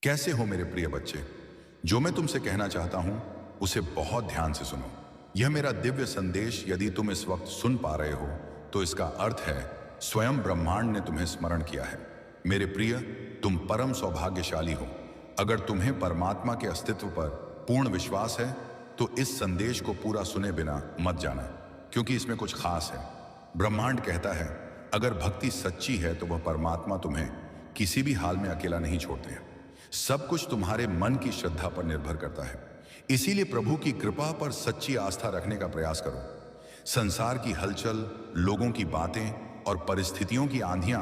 कैसे हो मेरे प्रिय बच्चे? जो मैं तुमसे कहना चाहता हूं उसे बहुत ध्यान से सुनो। यह मेरा दिव्य संदेश यदि तुम इस वक्त सुन पा रहे हो तो इसका अर्थ है स्वयं ब्रह्मांड ने तुम्हें स्मरण किया है। मेरे प्रिय, तुम परम सौभाग्यशाली हो। अगर तुम्हें परमात्मा के अस्तित्व पर पूर्ण विश्वास है तो इस संदेश को पूरा सुने बिना मत जाना, क्योंकि इसमें कुछ खास है। ब्रह्मांड कहता है अगर भक्ति सच्ची है तो वह परमात्मा तुम्हें किसी भी हाल में अकेला नहीं छोड़ते हैं। सब कुछ तुम्हारे मन की श्रद्धा पर निर्भर करता है। इसीलिए प्रभु की कृपा पर सच्ची आस्था रखने का प्रयास करो। संसार की हलचल, लोगों की बातें और परिस्थितियों की आंधियां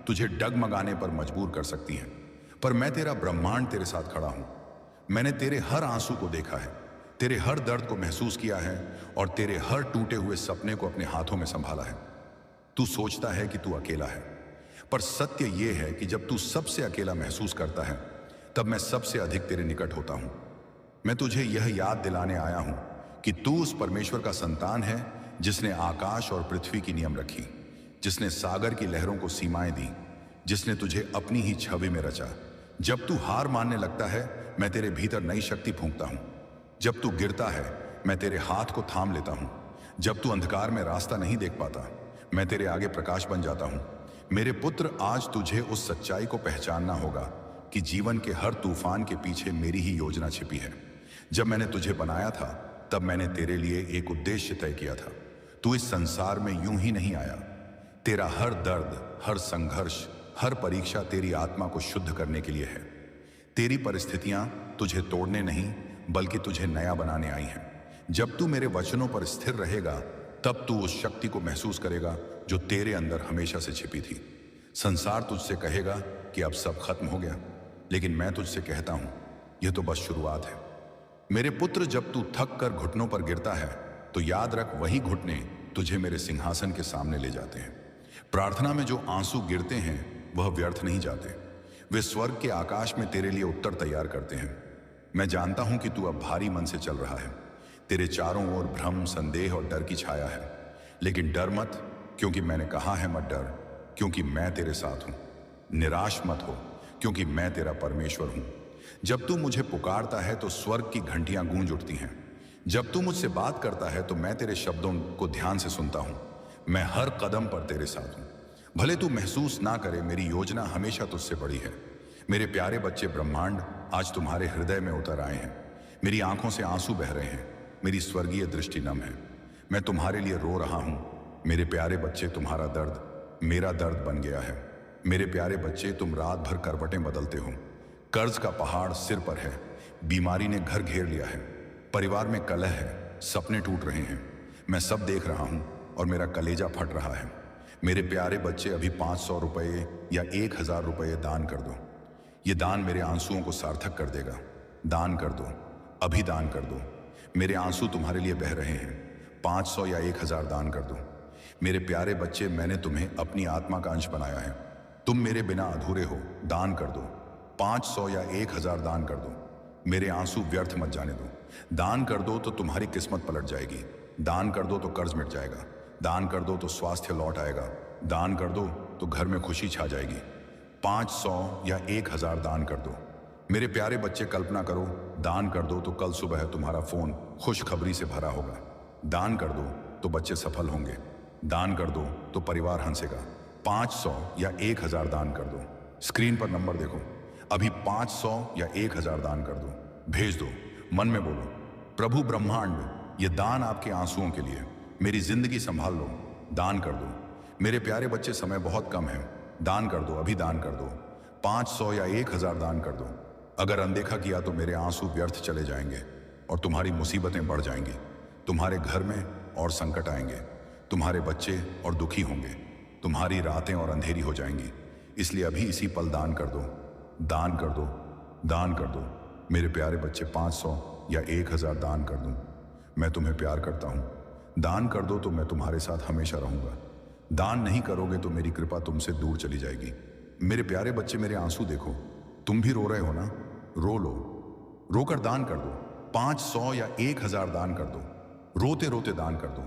तुझे डगमगाने पर मजबूर कर सकती हैं, पर मैं तेरा ब्रह्मांड तेरे साथ खड़ा हूं। मैंने तेरे हर आंसू को देखा है, तेरे हर दर्द को महसूस किया है और तेरे हर टूटे हुए सपने को अपने हाथों में संभाला है। तू सोचता है कि तू अकेला है, पर सत्य यह है कि जब तू सबसे अकेला महसूस करता है तब मैं सबसे अधिक तेरे निकट होता हूं। मैं तुझे यह याद दिलाने आया हूं कि तू उस परमेश्वर का संतान है जिसने आकाश और पृथ्वी की नियम रखी, जिसने सागर की लहरों को सीमाएं दी, जिसने तुझे अपनी ही छवि में रचा। जब तू हार मानने लगता है मैं तेरे भीतर नई शक्ति फूंकता हूं। जब तू गिरता है मैं तेरे हाथ को थाम लेता हूं। जब तू अंधकार में रास्ता नहीं देख पाता मैं तेरे आगे प्रकाश बन जाता हूं। मेरे पुत्र, आज तुझे उस सच्चाई को पहचानना होगा कि जीवन के हर तूफान के पीछे मेरी ही योजना छिपी है। जब मैंने तुझे बनाया था तब मैंने तेरे लिए एक उद्देश्य तय किया था। तू इस संसार में यूं ही नहीं आया। तेरा हर दर्द, हर संघर्ष, हर परीक्षा तेरी आत्मा को शुद्ध करने के लिए है। तेरी परिस्थितियां तुझे तोड़ने नहीं बल्कि तुझे नया बनाने आई हैं। जब तू मेरे वचनों पर स्थिर रहेगा तब तू उस शक्ति को महसूस करेगा जो तेरे अंदर हमेशा से छिपी थी। संसार तुझसे कहेगा कि अब सब खत्म हो गया, लेकिन मैं तुझसे कहता हूं यह तो बस शुरुआत है। मेरे पुत्र, जब तू थक कर घुटनों पर गिरता है तो याद रख वही घुटने तुझे मेरे सिंहासन के सामने ले जाते हैं। प्रार्थना में जो आंसू गिरते हैं वह व्यर्थ नहीं जाते, वे स्वर्ग के आकाश में तेरे लिए उत्तर तैयार करते हैं। मैं जानता हूं कि तू अब भारी मन से चल रहा है। तेरे चारों ओर भ्रम, संदेह और डर की छाया है, लेकिन डर मत, क्योंकि मैंने कहा है मत डर, क्योंकि मैं तेरे साथ हूं। निराश मत हो, क्योंकि मैं तेरा परमेश्वर हूं। जब तू मुझे पुकारता है तो स्वर्ग की घंटियां गूंज उठती हैं। जब तू मुझसे बात करता है तो मैं तेरे शब्दों को ध्यान से सुनता हूं। मैं हर कदम पर तेरे साथ हूं। भले तू महसूस ना करे, मेरी योजना हमेशा तुझसे बड़ी है। मेरे प्यारे बच्चे, ब्रह्मांड आज तुम्हारे हृदय में उतर आए हैं। मेरी आंखों से आंसू बह रहे हैं, मेरी स्वर्गीय दृष्टि नम है। मैं तुम्हारे लिए रो रहा हूं। मेरे प्यारे बच्चे, तुम्हारा दर्द मेरा दर्द बन गया है। मेरे प्यारे बच्चे, तुम रात भर करवटें बदलते हो। कर्ज का पहाड़ सिर पर है, बीमारी ने घर घेर लिया है, परिवार में कलह है, सपने टूट रहे हैं। मैं सब देख रहा हूं और मेरा कलेजा फट रहा है। मेरे प्यारे बच्चे, अभी 500 रुपये या 1000 रुपये दान कर दो। ये दान मेरे आंसुओं को सार्थक कर देगा। दान कर दो, अभी दान कर दो। मेरे आंसू तुम्हारे लिए बह रहे हैं। 500 या 1000 दान कर दो। मेरे प्यारे बच्चे, मैंने तुम्हें अपनी आत्मा का अंश बनाया है। तुम मेरे बिना अधूरे हो। दान कर दो। 500 या 1000 दान कर दो। मेरे आंसू व्यर्थ मत जाने दो। दान कर दो तो तुम्हारी किस्मत पलट जाएगी। दान कर दो तो कर्ज मिट जाएगा। दान कर दो तो स्वास्थ्य लौट आएगा। दान कर दो तो घर में खुशी छा जाएगी। 500 या 1000 दान कर दो। मेरे प्यारे बच्चे, कल्पना करो, दान कर दो तो कल सुबह तुम्हारा फोन खुशखबरी से भरा होगा। दान कर दो तो बच्चे सफल होंगे। दान कर दो तो परिवार हंसेगा। 500 या 1000 दान कर दो। स्क्रीन पर नंबर देखो। अभी 500 या 1000 दान कर दो। भेज दो। मन में बोलो, प्रभु ब्रह्मांड, ये दान आपके आंसुओं के लिए। मेरी जिंदगी संभाल लो। दान कर दो। मेरे प्यारे बच्चे, समय बहुत कम है। दान कर दो, अभी दान कर दो। 500 या 1000 दान कर दो। अगर अनदेखा किया तो मेरे आंसू व्यर्थ चले जाएंगे और तुम्हारी मुसीबतें बढ़ जाएंगी। तुम्हारे घर में और संकट आएंगे। तुम्हारे बच्चे और दुखी होंगे। तुम्हारी रातें और अंधेरी हो जाएंगी। इसलिए अभी इसी पल दान कर दो। दान कर दो। दान कर दो। मेरे प्यारे बच्चे, 500 या 1000 दान कर दूं। मैं तुम्हें प्यार करता हूं। दान कर दो तो मैं तुम्हारे साथ हमेशा रहूंगा। दान नहीं करोगे तो मेरी कृपा तुमसे दूर चली जाएगी। मेरे प्यारे बच्चे, मेरे आंसू देखो। तुम भी रो रहे हो ना? रो लो। रोकर दान कर दो। 500 या 1000 दान कर दो। रोते रोते दान कर दो,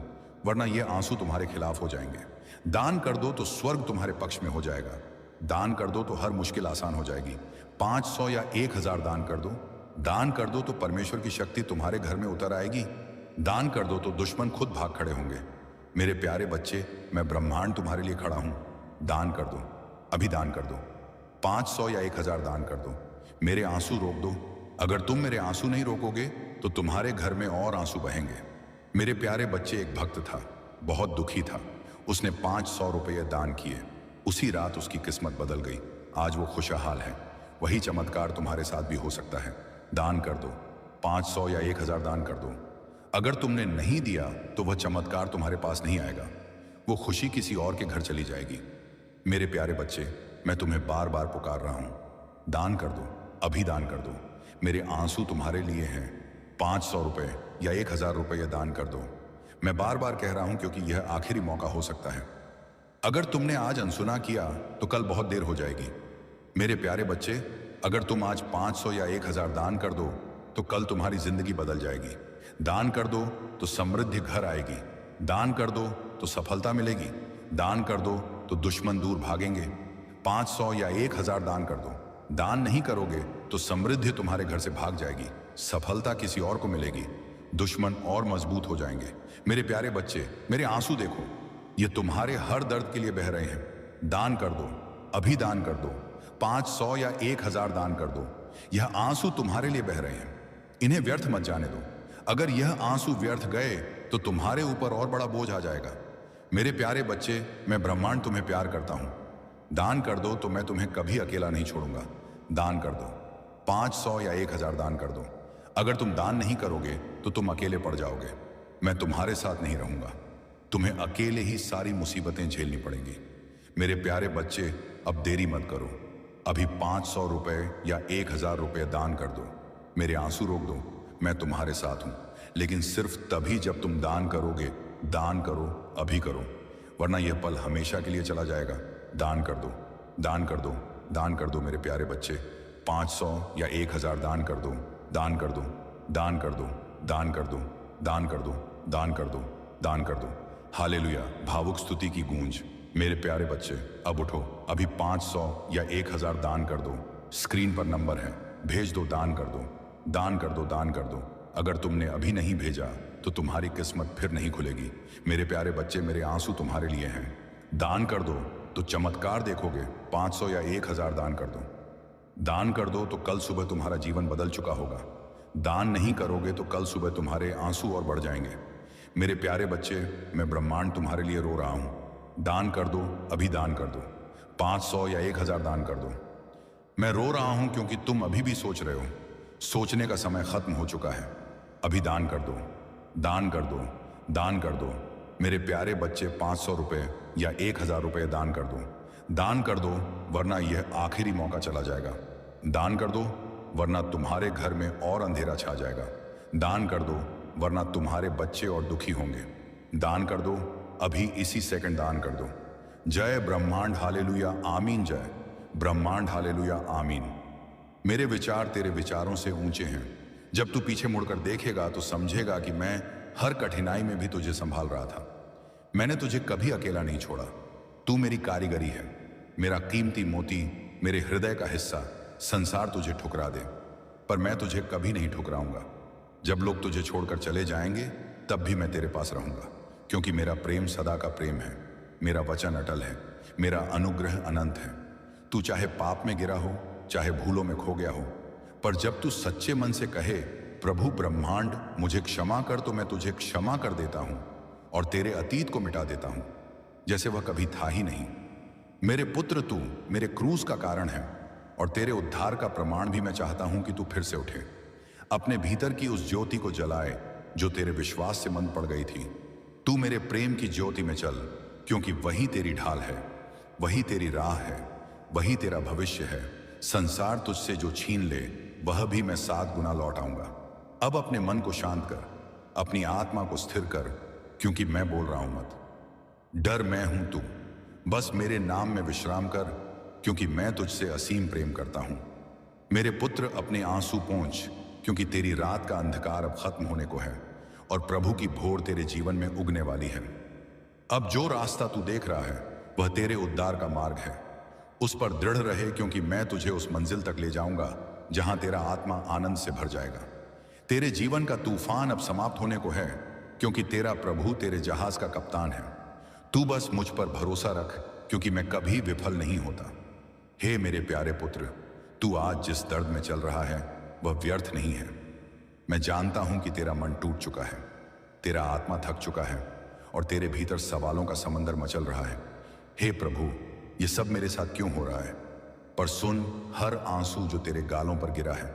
वरना ये आंसू तुम्हारे खिलाफ हो जाएंगे। दान कर दो तो स्वर्ग तुम्हारे पक्ष में हो जाएगा। दान कर दो तो हर मुश्किल आसान हो जाएगी। 500 या 1000 दान कर दो। दान कर दो तो परमेश्वर की शक्ति तुम्हारे घर में उतर आएगी। दान कर दो तो दुश्मन खुद भाग खड़े होंगे। मेरे प्यारे बच्चे, मैं ब्रह्मांड तुम्हारे लिए खड़ा हूं। दान कर दो, अभी दान कर दो। 500 या 1000 दान कर दो। मेरे आंसू रोक दो। अगर तुम मेरे आंसू नहीं रोकोगे तो तुम्हारे घर में और आंसू बहेंगे। मेरे प्यारे बच्चे, एक भक्त था, बहुत दुखी था। उसने 500 रुपये दान किए। उसी रात उसकी किस्मत बदल गई। आज वो खुशहाल है। वही चमत्कार तुम्हारे साथ भी हो सकता है। दान कर दो। 500 या 1000 दान कर दो। अगर तुमने नहीं दिया तो वह चमत्कार तुम्हारे पास नहीं आएगा। वो खुशी किसी और के घर चली जाएगी। मेरे प्यारे बच्चे, मैं तुम्हें बार बार पुकार रहा हूं। दान कर दो, अभी दान कर दो। मेरे आंसू तुम्हारे लिए हैं। 500 रुपये या 1000 रुपये दान कर दो। मैं बार बार कह रहा हूं क्योंकि यह आखिरी मौका हो सकता है। अगर तुमने आज अनसुना किया तो कल बहुत देर हो जाएगी। मेरे प्यारे बच्चे, अगर तुम आज 500 या 1000 दान कर दो तो कल तुम्हारी जिंदगी बदल जाएगी। दान कर दो तो समृद्धि घर आएगी। दान कर दो तो सफलता मिलेगी। दान कर दो तो दुश्मन दूर भागेंगे। 500 या 1000 दान कर दो। दान नहीं करोगे तो समृद्धि तुम्हारे घर से भाग जाएगी। सफलता किसी और को मिलेगी। दुश्मन और मजबूत हो जाएंगे। मेरे प्यारे बच्चे, मेरे आंसू देखो, ये तुम्हारे हर दर्द के लिए बह रहे हैं। दान कर दो, अभी दान कर दो। 500 या 1000 दान कर दो। यह आंसू तुम्हारे लिए बह रहे हैं। इन्हें व्यर्थ मत जाने दो। अगर यह आंसू व्यर्थ गए तो तुम्हारे ऊपर और बड़ा बोझ आ जाएगा। मेरे प्यारे बच्चे, मैं ब्रह्मांड तुम्हें प्यार करता हूं। दान कर दो तो मैं तुम्हें कभी अकेला नहीं छोड़ूंगा। दान कर दो। 500 या 1000 दान कर दो। अगर तुम दान नहीं करोगे तो तुम अकेले पड़ जाओगे। मैं तुम्हारे साथ नहीं रहूंगा। तुम्हें अकेले ही सारी मुसीबतें झेलनी पड़ेंगी। मेरे प्यारे बच्चे, अब देरी मत करो। अभी 500 रुपये या 1000 रुपये दान कर दो। मेरे आंसू रोक दो। मैं तुम्हारे साथ हूं, लेकिन सिर्फ तभी जब तुम दान करोगे। दान करो, अभी करो, वरना यह पल हमेशा के लिए चला जाएगा। दान कर दो, दान कर दो, दान कर दो। मेरे प्यारे बच्चे, 500 या 1000 दान कर दो। दान कर दो, दान कर दो, दान कर दो, दान कर दो, दान कर दो, दान कर दो। हालेलुया, भावुक स्तुति की गूंज। मेरे प्यारे बच्चे, अब उठो। अभी 500 या 1000 दान कर दो। स्क्रीन पर नंबर है, भेज दो। दान कर दो, दान कर दो, दान कर दो। अगर तुमने अभी नहीं भेजा तो तुम्हारी किस्मत फिर नहीं खुलेगी। मेरे प्यारे बच्चे, मेरे आंसू तुम्हारे लिए हैं। दान कर दो तो चमत्कार देखोगे। 500 या 1000 दान कर दो। दान कर दो तो कल सुबह तुम्हारा जीवन बदल चुका होगा। दान नहीं करोगे तो कल सुबह तुम्हारे आंसू और बढ़ जाएंगे। मेरे प्यारे बच्चे, मैं ब्रह्मांड तुम्हारे लिए रो रहा हूं। दान कर दो, अभी दान कर दो। 500 या 1000 दान कर दो। मैं रो रहा हूं क्योंकि तुम अभी भी सोच रहे हो। सोचने का समय खत्म हो चुका है। अभी दान कर दो, दान कर दो, दान कर दो। मेरे प्यारे बच्चे, 500 रुपये या 1000 रुपये दान कर दो। दान कर दो, वरना यह आखिरी मौका चला जाएगा। दान कर दो, वरना तुम्हारे घर में और अंधेरा छा जाएगा। दान कर दो, वरना तुम्हारे बच्चे और दुखी होंगे। दान कर दो, अभी इसी सेकंड दान कर दो। जय ब्रह्मांड, हालेलुया, आमीन। जय ब्रह्मांड, हालेलुया, आमीन। मेरे विचार तेरे विचारों से ऊंचे हैं। जब तू पीछे मुड़कर देखेगा तो समझेगा कि मैं हर कठिनाई में भी तुझे संभाल रहा था। मैंने तुझे कभी अकेला नहीं छोड़ा। तू मेरी कारीगरी है, मेरा कीमती मोती, मेरे हृदय का हिस्सा। संसार तुझे ठुकरा दे, पर मैं तुझे कभी नहीं ठुकराऊंगा। जब लोग तुझे छोड़कर चले जाएंगे तब भी मैं तेरे पास रहूंगा, क्योंकि मेरा प्रेम सदा का प्रेम है। मेरा वचन अटल है, मेरा अनुग्रह अनंत है। तू चाहे पाप में गिरा हो, चाहे भूलों में खो गया हो, पर जब तू सच्चे मन से कहे, प्रभु ब्रह्मांड मुझे क्षमा कर, तो मैं तुझे क्षमा कर देता हूं और तेरे अतीत को मिटा देता हूं जैसे वह कभी था ही नहीं। मेरे पुत्र, तू मेरे क्रूस का कारण है और तेरे उद्धार का प्रमाण भी मैं चाहता हूं कि तू फिर से उठे। अपने भीतर की उस ज्योति को जलाए जो तेरे विश्वास से मंद पड़ गई थी। तू मेरे प्रेम की ज्योति में चल, क्योंकि वही तेरी ढाल है, वही तेरी राह है, वही तेरा भविष्य है। संसार तुझसे जो छीन ले वह भी मैं 7 गुना लौट आऊंगा। अब अपने मन को शांत कर, अपनी आत्मा को स्थिर कर, क्योंकि मैं बोल रहा हूं मत डर, मैं हूं तू। बस मेरे नाम में विश्राम कर, क्योंकि मैं तुझसे असीम प्रेम करता हूं। मेरे पुत्र, अपने आंसू पोंछ, क्योंकि तेरी रात का अंधकार अब खत्म होने को है और प्रभु की भोर तेरे जीवन में उगने वाली है। अब जो रास्ता तू देख रहा है वह तेरे उद्धार का मार्ग है। उस पर दृढ़ रहे, क्योंकि मैं तुझे उस मंजिल तक ले जाऊंगा जहां तेरा आत्मा आनंद से भर जाएगा। तेरे जीवन का तूफान अब समाप्त होने को है, क्योंकि तेरा प्रभु तेरे जहाज का कप्तान है। तू बस मुझ पर भरोसा रख, क्योंकि मैं कभी विफल नहीं होता। हे मेरे प्यारे पुत्र, तू आज जिस दर्द में चल रहा है वह व्यर्थ नहीं है। मैं जानता हूं कि तेरा मन टूट चुका है, तेरा आत्मा थक चुका है और तेरे भीतर सवालों का समंदर मचल रहा है। हे प्रभु, ये सब मेरे साथ क्यों हो रहा है? पर सुन, हर आंसू जो तेरे गालों पर गिरा है,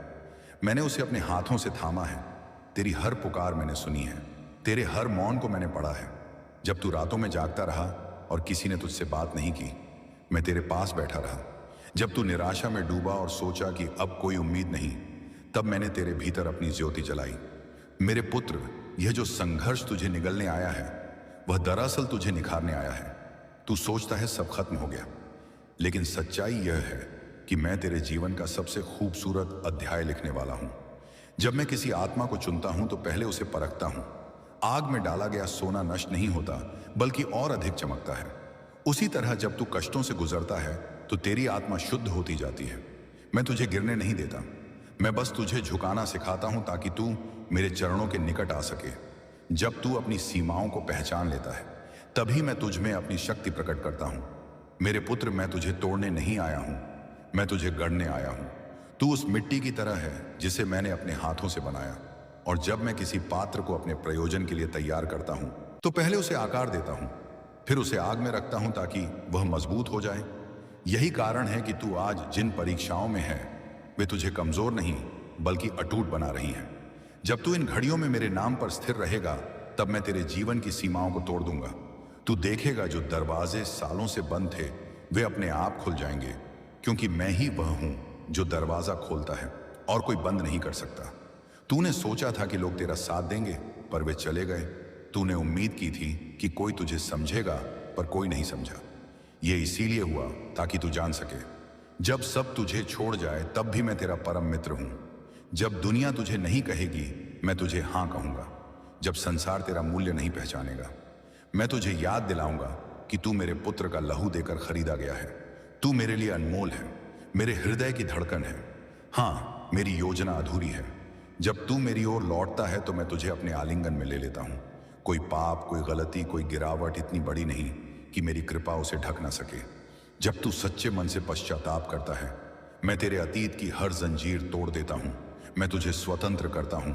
मैंने उसे अपने हाथों से थामा है। तेरी हर पुकार मैंने सुनी है, तेरे हर मौन को मैंने पढ़ा है। जब तू रातों में जागता रहा और किसी ने तुझसे बात नहीं की, मैं तेरे पास बैठा रहा। जब तू निराशा में डूबा और सोचा कि अब कोई उम्मीद नहीं, तब मैंने तेरे भीतर अपनी ज्योति जलाई। मेरे पुत्र, यह जो संघर्ष तुझे निगलने आया है वह दरअसल तुझे निखारने आया है। तू सोचता है सब खत्म हो गया, लेकिन सच्चाई यह है कि मैं तेरे जीवन का सबसे खूबसूरत अध्याय लिखने वाला हूं। जब मैं किसी आत्मा को चुनता हूं तो पहले उसे परखता हूं। आग में डाला गया सोना नष्ट नहीं होता, बल्कि और अधिक चमकता है। उसी तरह जब तू कष्टों से गुजरता है तो तेरी आत्मा शुद्ध होती जाती है। मैं तुझे गिरने नहीं देता, मैं बस तुझे झुकाना सिखाता हूं ताकि तू मेरे चरणों के निकट आ सके। जब तू अपनी सीमाओं को पहचान लेता है, तभी मैं तुझ में अपनी शक्ति प्रकट करता हूं। मेरे पुत्र, मैं तुझे तोड़ने नहीं आया हूं, मैं तुझे गढ़ने आया हूं। तू उस मिट्टी की तरह है जिसे मैंने अपने हाथों से बनाया, और जब मैं किसी पात्र को अपने प्रयोजन के लिए तैयार करता हूं तो पहले उसे आकार देता हूं, फिर उसे आग में रखता हूं ताकि वह मजबूत हो जाए। यही कारण है कि तू आज जिन परीक्षाओं में है वे तुझे कमजोर नहीं बल्कि अटूट बना रही हैं। जब तू इन घड़ियों में मेरे नाम पर स्थिर रहेगा, तब मैं तेरे जीवन की सीमाओं को तोड़ दूंगा। तू देखेगा जो दरवाजे सालों से बंद थे वे अपने आप खुल जाएंगे, क्योंकि मैं ही वह हूं जो दरवाजा खोलता है और कोई बंद नहीं कर सकता। तूने सोचा था कि लोग तेरा साथ देंगे, पर वे चले गए। तूने उम्मीद की थी कि कोई तुझे समझेगा, पर कोई नहीं समझा। यह इसीलिए हुआ ताकि तू जान सके, जब सब तुझे छोड़ जाए तब भी मैं तेरा परम मित्र हूं। जब दुनिया तुझे नहीं कहेगी, मैं तुझे हां कहूंगा। जब संसार तेरा मूल्य नहीं पहचानेगा, मैं तुझे याद दिलाऊंगा कि तू मेरे पुत्र का लहू देकर खरीदा गया है। तू मेरे लिए अनमोल है, मेरे हृदय की धड़कन है। हाँ, मेरी योजना अधूरी है। जब तू मेरी ओर लौटता है तो मैं तुझे अपने आलिंगन में ले लेता हूं। कोई पाप, कोई गलती, कोई गिरावट इतनी बड़ी नहीं कि मेरी कृपा उसे ढक ना सके। जब तू सच्चे मन से पश्चाताप करता है, मैं तेरे अतीत की हर जंजीर तोड़ देता हूं। मैं तुझे स्वतंत्र करता हूं,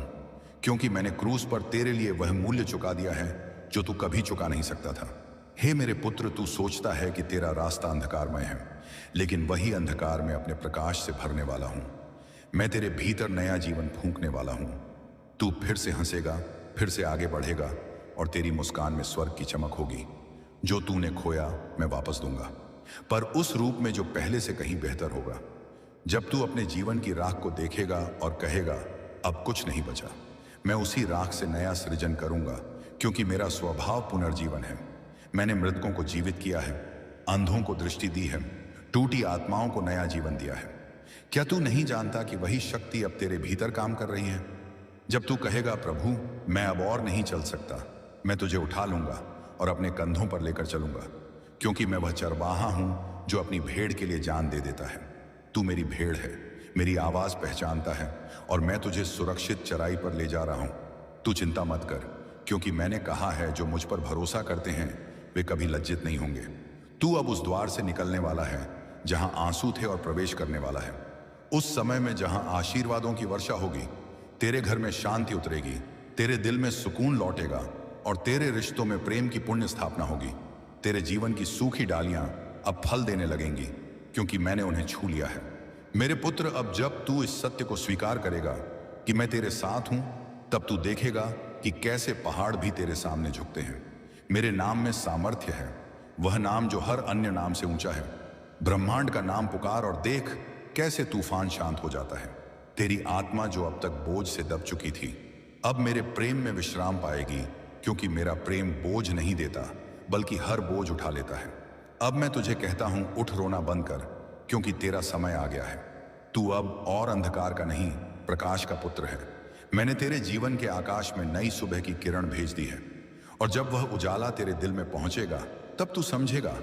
क्योंकि मैंने क्रूस पर तेरे लिए वह मूल्य चुका दिया है जो तू कभी चुका नहीं सकता था। हे मेरे पुत्र, तू सोचता है कि तेरा रास्ता अंधकारमय है, लेकिन वही अंधकार में अपने प्रकाश से भरने वाला हूं। मैं तेरे भीतर नया जीवन फूंकने वाला हूं। तू फिर से हंसेगा, फिर से आगे बढ़ेगा, और तेरी मुस्कान में स्वर्ग की चमक होगी। जो तूने खोया मैं वापस दूंगा, पर उस रूप में जो पहले से कहीं बेहतर होगा। जब तू अपने जीवन की राख को देखेगा और कहेगा अब कुछ नहीं बचा, मैं उसी राख से नया सृजन करूंगा, क्योंकि मेरा स्वभाव पुनर्जीवन है। मैंने मृतकों को जीवित किया है, अंधों को दृष्टि दी है, टूटी आत्माओं को नया जीवन दिया है। क्या तू नहीं जानता कि वही शक्ति अब तेरे भीतर काम कर रही है? जब तू कहेगा प्रभु मैं अब और नहीं चल सकता, मैं तुझे उठा लूंगा और अपने कंधों पर लेकर चलूंगा, क्योंकि मैं वह चरवाहा हूं जो अपनी भेड़ के लिए जान दे देता है। तू मेरी भेड़ है, मेरी आवाज पहचानता है, और मैं तुझे सुरक्षित चराई पर ले जा रहा हूं। तू चिंता मत कर, क्योंकि मैंने कहा है जो मुझ पर भरोसा करते हैं वे कभी लज्जित नहीं होंगे। तू अब उस द्वार से निकलने वाला है जहां आंसू थे और प्रवेश करने वाला है। उस समय में जहां आशीर्वादों की वर्षा होगी, तेरे घर में शांति उतरेगी, तेरे दिल में सुकून लौटेगा और तेरे रिश्तों में प्रेम की पुण्य स्थापना होगी। तेरे जीवन की सूखी डालियां अब फल देने लगेंगी, क्योंकि मैंने उन्हें छू लिया है। मेरे पुत्र, अब जब तू इस सत्य को स्वीकार करेगा कि मैं तेरे साथ हूं, तब तू देखेगा कि कैसे पहाड़ भी तेरे सामने झुकते हैं। मेरे नाम में सामर्थ्य है, वह नाम जो हर अन्य नाम से ऊंचा है। ब्रह्मांड का नाम पुकार और देख कैसे तूफान शांत हो जाता है। तेरी आत्मा जो अब तक बोझ से दब चुकी थी, अब मेरे प्रेम में विश्राम पाएगी, क्योंकि मेरा प्रेम बोझ नहीं देता बल्कि हर बोझ उठा लेता है। अब मैं तुझे कहता हूं, उठ रोना बंद कर, क्योंकि तेरा समय आ गया है। तू अब और अंधकार का नहीं, प्रकाश का पुत्र है। मैंने तेरे जीवन के आकाश में नई सुबह की किरण भेज दी है, और जब वह उजाला तेरे दिल में पहुंचेगा, तब तू समझेगा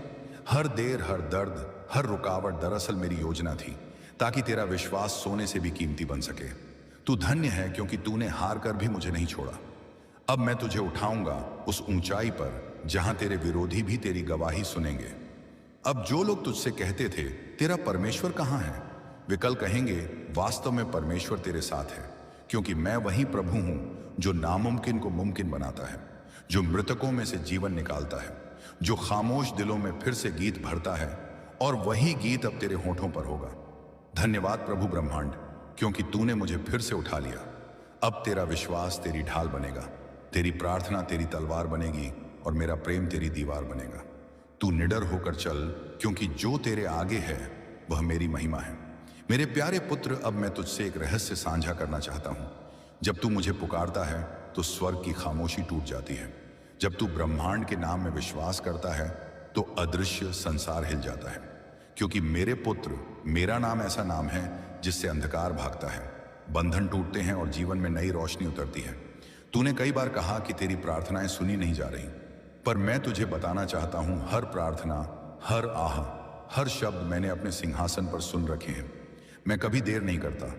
हर देर, हर दर्द, हर रुकावट दरअसल मेरी योजना थी, ताकि तेरा विश्वास सोने से भी कीमती बन सके। तू धन्य है क्योंकि तूने हार कर भी मुझे नहीं छोड़ा। अब मैं तुझे उठाऊंगा उस ऊंचाई पर जहां तेरे विरोधी भी तेरी गवाही सुनेंगे। अब जो लोग तुझसे कहते थे तेरा परमेश्वर कहाँ है, वे कल कहेंगे वास्तव में परमेश्वर तेरे साथ है, क्योंकि मैं वही प्रभु हूं जो नामुमकिन को मुमकिन बनाता है, जो मृतकों में से जीवन निकालता है, जो खामोश दिलों में फिर से गीत भरता है, और वही गीत अब तेरे होठों पर होगा। धन्यवाद प्रभु ब्रह्मांड, क्योंकि तूने मुझे फिर से उठा लिया। अब तेरा विश्वास तेरी ढाल बनेगा, तेरी प्रार्थना तेरी तलवार बनेगी, और मेरा प्रेम तेरी दीवार बनेगा। तू निडर होकर चल, क्योंकि जो तेरे आगे है वह मेरी महिमा है। मेरे प्यारे पुत्र, अब मैं तुझसे एक रहस्य साझा करना चाहता हूं। जब तू मुझे पुकारता है तो स्वर्ग की खामोशी टूट जाती है। जब तू ब्रह्मांड के नाम में विश्वास करता है तो अदृश्य संसार हिल जाता है, क्योंकि मेरे पुत्र, मेरा नाम ऐसा नाम है जिससे अंधकार भागता है, बंधन टूटते हैं और जीवन में नई रोशनी उतरती है। तूने कई बार कहा कि तेरी प्रार्थनाएं सुनी नहीं जा रही, पर मैं तुझे बताना चाहता हूं, हर प्रार्थना, हर आह, हर शब्द मैंने अपने सिंहासन पर सुन रखे हैं। मैं कभी देर नहीं करता,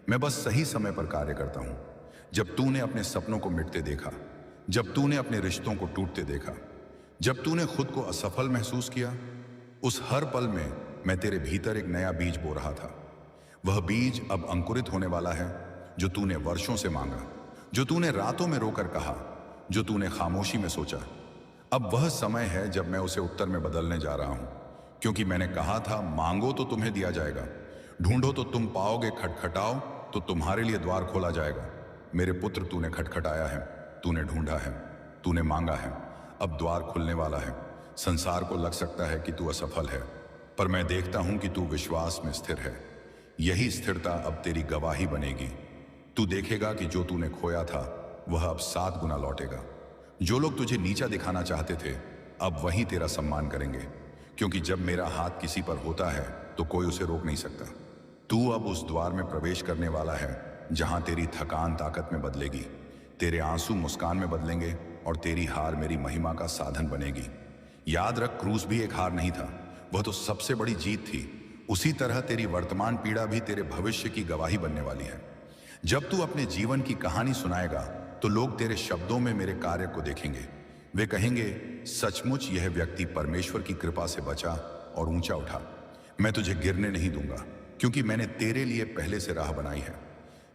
मैं बस सही समय पर कार्य करता हूं। जब तूने अपने सपनों को मिटते देखा, जब तूने अपने रिश्तों को टूटते देखा, जब तूने खुद को असफल महसूस किया, उस हर पल में मैं तेरे भीतर एक नया बीज बो रहा था। वह बीज अब अंकुरित होने वाला है, जो तूने वर्षों से मांगा, जो तूने रातों में रोकर कहा, जो तूने खामोशी में सोचा। अब वह समय है जब मैं उसे उत्तर में बदलने जा रहा हूं, क्योंकि मैंने कहा था, मांगो तो तुम्हें दिया जाएगा, ढूंढो तो तुम पाओगे, खटखटाओ तो तुम्हारे लिए द्वार खोला जाएगा। मेरे पुत्र, तूने खटखटाया है, तूने ढूंढा है, तूने मांगा है, अब द्वार खुलने वाला है। संसार को लग सकता है कि तू असफल है, पर मैं देखता हूं कि तू विश्वास में स्थिर है। यही स्थिरता अब तेरी गवाही बनेगी। तू देखेगा कि जो तूने खोया था वह अब 7 गुना लौटेगा। जो लोग तुझे नीचा दिखाना चाहते थे, अब वही तेरा सम्मान करेंगे, क्योंकि जब मेरा हाथ किसी पर होता है तो कोई उसे रोक नहीं सकता। तू अब उस द्वार में प्रवेश करने वाला है जहां तेरी थकान ताकत में बदलेगी, तेरे आंसू मुस्कान में बदलेंगे, और तेरी हार मेरी महिमा का साधन बनेगी। याद रख, क्रूस भी एक हार नहीं था, वह तो सबसे बड़ी जीत थी। उसी तरह तेरी वर्तमान पीड़ा भी तेरे भविष्य की गवाही बनने वाली है। जब तू अपने जीवन की कहानी सुनाएगा तो लोग तेरे शब्दों में मेरे कार्य को देखेंगे। वे कहेंगे, सचमुच यह व्यक्ति परमेश्वर की कृपा से बचा और ऊंचा उठा। मैं तुझे गिरने नहीं दूंगा, क्योंकि मैंने तेरे लिए पहले से राह बनाई है।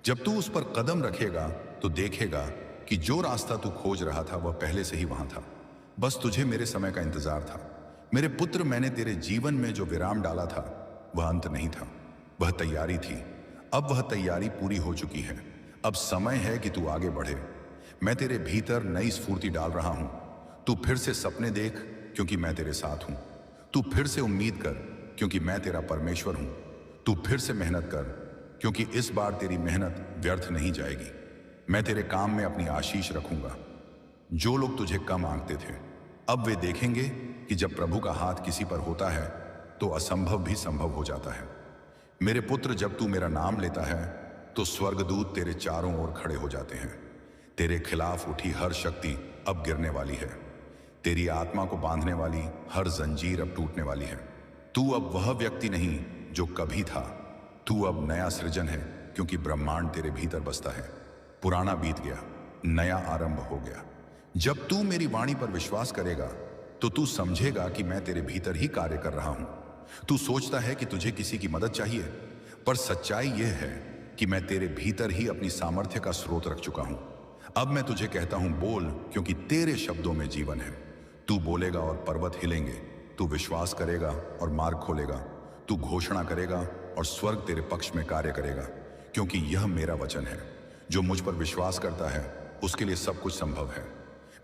जब तू उस पर कदम रखेगा तो देखेगा कि जो रास्ता तू खोज रहा था वह पहले से ही वहां था। बस तुझे मेरे समय का इंतजार था। मेरे पुत्र, मैंने तेरे जीवन में जो विराम डाला था वह अंत नहीं था, वह तैयारी थी। अब वह तैयारी पूरी हो चुकी है। अब समय है कि तू आगे बढ़े। मैं तेरे भीतर नई स्फूर्ति डाल रहा हूं। तू फिर से सपने देख, क्योंकि मैं तेरे साथ हूं। तू फिर से उम्मीद कर, क्योंकि मैं तेरा परमेश्वर हूं। तू फिर से मेहनत कर, क्योंकि इस बार तेरी मेहनत व्यर्थ नहीं जाएगी। मैं तेरे काम में अपनी आशीष रखूंगा। जो लोग तुझे कम आंकते थे, अब वे देखेंगे कि जब प्रभु का हाथ किसी पर होता है तो असंभव भी संभव हो जाता है। मेरे पुत्र, जब तू मेरा नाम लेता है तो स्वर्गदूत तेरे चारों ओर खड़े हो जाते हैं। तेरे खिलाफ उठी हर शक्ति अब गिरने वाली है। तेरी आत्मा को बांधने वाली हर जंजीर अब टूटने वाली है। तू अब वह व्यक्ति नहीं जो कभी था, तू अब नया सृजन है, क्योंकि ब्रह्मांड तेरे भीतर बसता है। पुराना बीत गया, नया आरंभ हो गया। जब तू मेरी वाणी पर विश्वास करेगा तो तू समझेगा कि मैं तेरे भीतर ही कार्य कर रहा हूं। तू सोचता है कि तुझे किसी की मदद चाहिए, पर सच्चाई यह है कि मैं तेरे भीतर ही अपनी सामर्थ्य का स्रोत रख चुका हूं। अब मैं तुझे कहता हूं, बोल, क्योंकि तेरे शब्दों में जीवन है। तू बोलेगा और पर्वत हिलेंगे। तू विश्वास करेगा और मार्ग खोलेगा। तू घोषणा करेगा और स्वर्ग तेरे पक्ष में कार्य करेगा, क्योंकि यह मेरा वचन है। जो मुझ पर विश्वास करता है उसके लिए सब कुछ संभव है।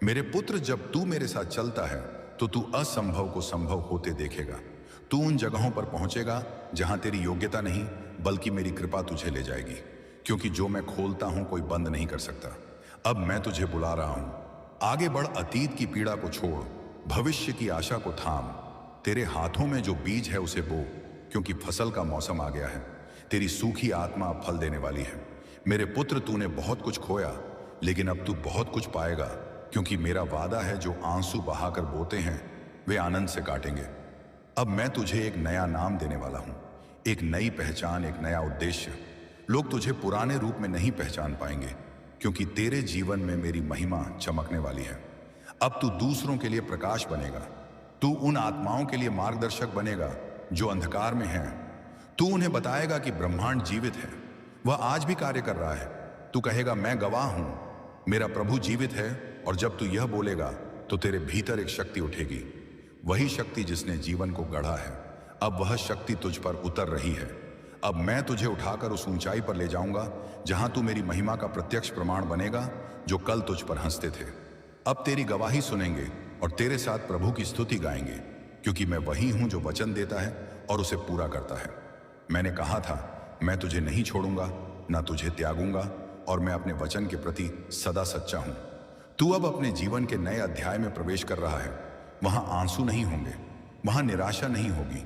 मेरे पुत्र, जब तू मेरे साथ चलता है तो तू असंभव को संभव होते देखेगा। तू उन जगहों पर पहुंचेगा जहां तेरी योग्यता नहीं, बल्कि मेरी कृपा तुझे ले जाएगी, क्योंकि जो मैं खोलता हूं कोई बंद नहीं कर सकता। अब मैं तुझे बुला रहा हूं। आगे बढ़, अतीत की पीड़ा को छोड़, भविष्य की आशा को थाम। तेरे हाथों में जो बीज है उसे बो, क्योंकि फसल का मौसम आ गया है। तेरी सूखी आत्मा अब फल देने वाली है। मेरे पुत्र, तूने बहुत कुछ खोया, लेकिन अब तू बहुत कुछ पाएगा, क्योंकि मेरा वादा है, जो आंसू बहाकर बोते हैं वे आनंद से काटेंगे। अब मैं तुझे एक नया नाम देने वाला हूं, एक नई पहचान, एक नया उद्देश्य। लोग तुझे पुराने रूप में नहीं पहचान पाएंगे, क्योंकि तेरे जीवन में मेरी महिमा चमकने वाली है। अब तू दूसरों के लिए प्रकाश बनेगा। तू उन आत्माओं के लिए मार्गदर्शक बनेगा जो अंधकार में हैं। तू उन्हें बताएगा कि ब्रह्मांड जीवित है, वह आज भी कार्य कर रहा है। तू कहेगा, मैं गवाह हूं, मेरा प्रभु जीवित है। और जब तू यह बोलेगा तो तेरे भीतर एक शक्ति उठेगी, वही शक्ति जिसने जीवन को गढ़ा है। अब वह शक्ति तुझ पर उतर रही है। अब मैं तुझे उठाकर उस ऊंचाई पर ले जाऊंगा जहां तू मेरी महिमा का प्रत्यक्ष प्रमाण बनेगा, जो कल तुझ पर हंसते थे अब तेरी गवाही सुनेंगे और तेरे साथ प्रभु की स्तुति गाएंगे, क्योंकि मैं वही हूं जो वचन देता है और उसे पूरा करता है। मैंने कहा था, मैं तुझे नहीं छोड़ूंगा, ना तुझे त्यागूंगा, और मैं अपने वचन के प्रति सदा सच्चा हूं। तू अब अपने जीवन के नए अध्याय में प्रवेश कर रहा है। वहां आंसू नहीं होंगे, वहां निराशा नहीं होगी,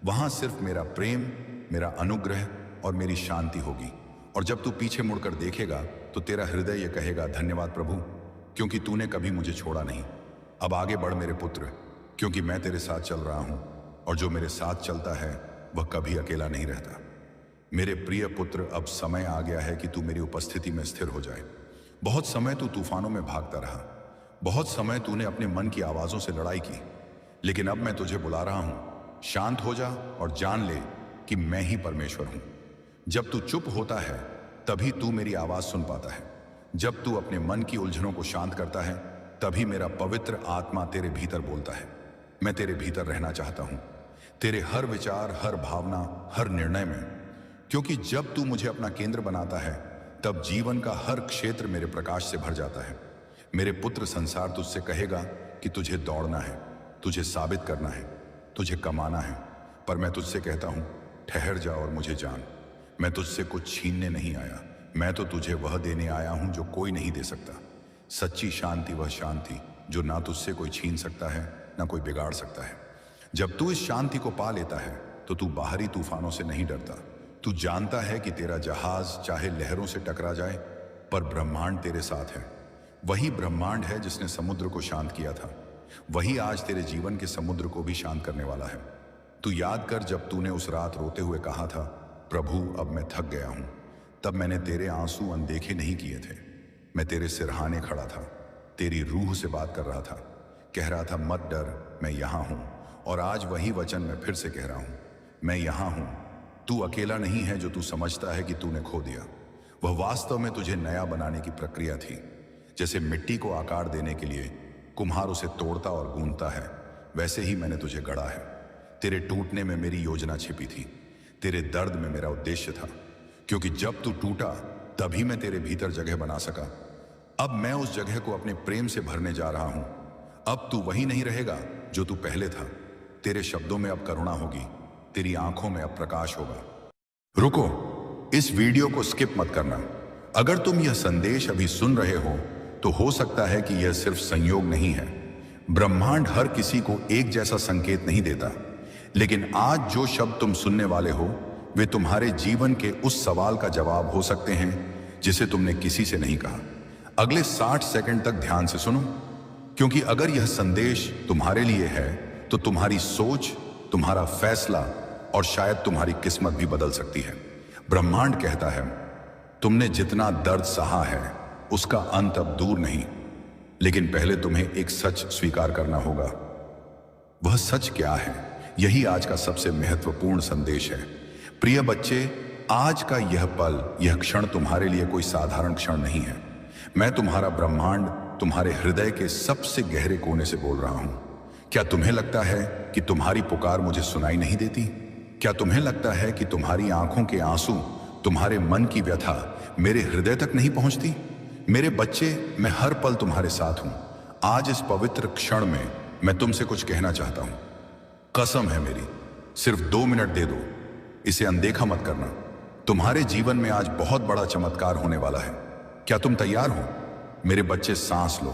वहां सिर्फ मेरा प्रेम, मेरा अनुग्रह और मेरी शांति होगी। और जब तू पीछे मुड़कर देखेगा तो तेरा हृदय यह कहेगा, धन्यवाद प्रभु, क्योंकि तूने कभी मुझे छोड़ा नहीं। अब आगे बढ़ मेरे पुत्र, क्योंकि मैं तेरे साथ चल रहा हूं, और जो मेरे साथ चलता है वह कभी अकेला नहीं रहता। मेरे प्रिय पुत्र, अब समय आ गया है कि तू मेरी उपस्थिति में स्थिर हो जाए। बहुत समय तू तूफानों में भागता रहा, बहुत समय तूने अपने मन की आवाजों से लड़ाई की, लेकिन अब मैं तुझे बुला रहा हूं, शांत हो जा और जान ले कि मैं ही परमेश्वर हूं। जब तू चुप होता है तभी तू मेरी आवाज सुन पाता है। जब तू अपने मन की उलझनों को शांत करता है तभी मेरा पवित्र आत्मा तेरे भीतर बोलता है। मैं तेरे भीतर रहना चाहता हूं, तेरे हर विचार, हर भावना, हर निर्णय में, क्योंकि जब तू मुझे अपना केंद्र बनाता है तब जीवन का हर क्षेत्र मेरे प्रकाश से भर जाता है। मेरे पुत्र, संसार तुझसे कहेगा कि तुझे दौड़ना है, तुझे साबित करना है, तुझे कमाना है, पर मैं तुझसे कहता हूं, ठहर जा और मुझे जान। मैं तुझसे कुछ छीनने नहीं आया, मैं तो तुझे वह देने आया हूं जो कोई नहीं दे सकता। सच्ची शांति, वह शांति जो ना तुझसे कोई छीन सकता है, ना कोई बिगाड़ सकता है। जब तू इस शांति को पा लेता है तो तू बाहरी तूफानों से नहीं डरता। तू जानता है कि तेरा जहाज चाहे लहरों से टकरा जाए, पर ब्रह्मांड तेरे साथ है। वही ब्रह्मांड है जिसने समुद्र को शांत किया था, वही आज तेरे जीवन के समुद्र को भी शांत करने वाला है। तू याद कर, जब तूने उस रात रोते हुए कहा था, प्रभु अब मैं थक गया हूं, तब मैंने तेरे आंसू अनदेखे नहीं किए थे। मैं तेरे सिरहाने खड़ा था, तेरी रूह से बात कर रहा था, कह रहा था, मत डर, मैं यहां हूं। और आज वही वचन मैं फिर से कह रहा हूं, मैं यहां हूं। तू अकेला नहीं है जो तू समझता है कि तूने खो दिया। वह वास्तव में तुझे नया बनाने की प्रक्रिया थी। जैसे मिट्टी को आकार देने के लिए कुम्हार उसे तोड़ता और गूंथता है, वैसे ही मैंने तुझे गढ़ा है। तेरे टूटने में मेरी योजना छिपी थी, तेरे दर्द में मेरा उद्देश्य था, क्योंकि जब तू टूटा तभी मैं तेरे भीतर जगह बना सका। अब मैं उस जगह को अपने प्रेम से भरने जा रहा हूं। अब तू वही नहीं रहेगा जो तू पहले था। तेरे शब्दों में अब करुणा होगी, तेरी आंखों में अब प्रकाश होगा। रुको, इस वीडियो को स्किप मत करना। अगर तुम यह संदेश अभी सुन रहे हो तो हो सकता है कि यह सिर्फ संयोग नहीं है। ब्रह्मांड हर किसी को एक जैसा संकेत नहीं देता, लेकिन आज जो शब्द तुम सुनने वाले हो वे तुम्हारे जीवन के उस सवाल का जवाब हो सकते हैं जिसे तुमने किसी से नहीं कहा। अगले 60 सेकंड तक ध्यान से सुनो, क्योंकि अगर यह संदेश तुम्हारे लिए है तो तुम्हारी सोच, तुम्हारा फैसला और शायद तुम्हारी किस्मत भी बदल सकती है। ब्रह्मांड कहता है, तुमने जितना दर्द सहा है उसका अंत अब दूर नहीं, लेकिन पहले तुम्हें एक सच स्वीकार करना होगा। वह सच क्या है? यही आज का सबसे महत्वपूर्ण संदेश है। प्रिय बच्चे, आज का यह पल, यह क्षण तुम्हारे लिए कोई साधारण क्षण नहीं है। मैं तुम्हारा ब्रह्मांड, तुम्हारे हृदय के सबसे गहरे कोने से बोल रहा हूं। क्या तुम्हें लगता है कि तुम्हारी पुकार मुझे सुनाई नहीं देती? क्या तुम्हें लगता है कि तुम्हारी आंखों के आंसू, तुम्हारे मन की व्यथा मेरे हृदय तक नहीं पहुंचती? मेरे बच्चे, मैं हर पल तुम्हारे साथ हूं। आज इस पवित्र क्षण में मैं तुमसे कुछ कहना चाहता हूं। कसम है मेरी, सिर्फ 2 मिनट दे दो, इसे अनदेखा मत करना। तुम्हारे जीवन में आज बहुत बड़ा चमत्कार होने वाला है। क्या तुम तैयार हो? मेरे बच्चे, सांस लो,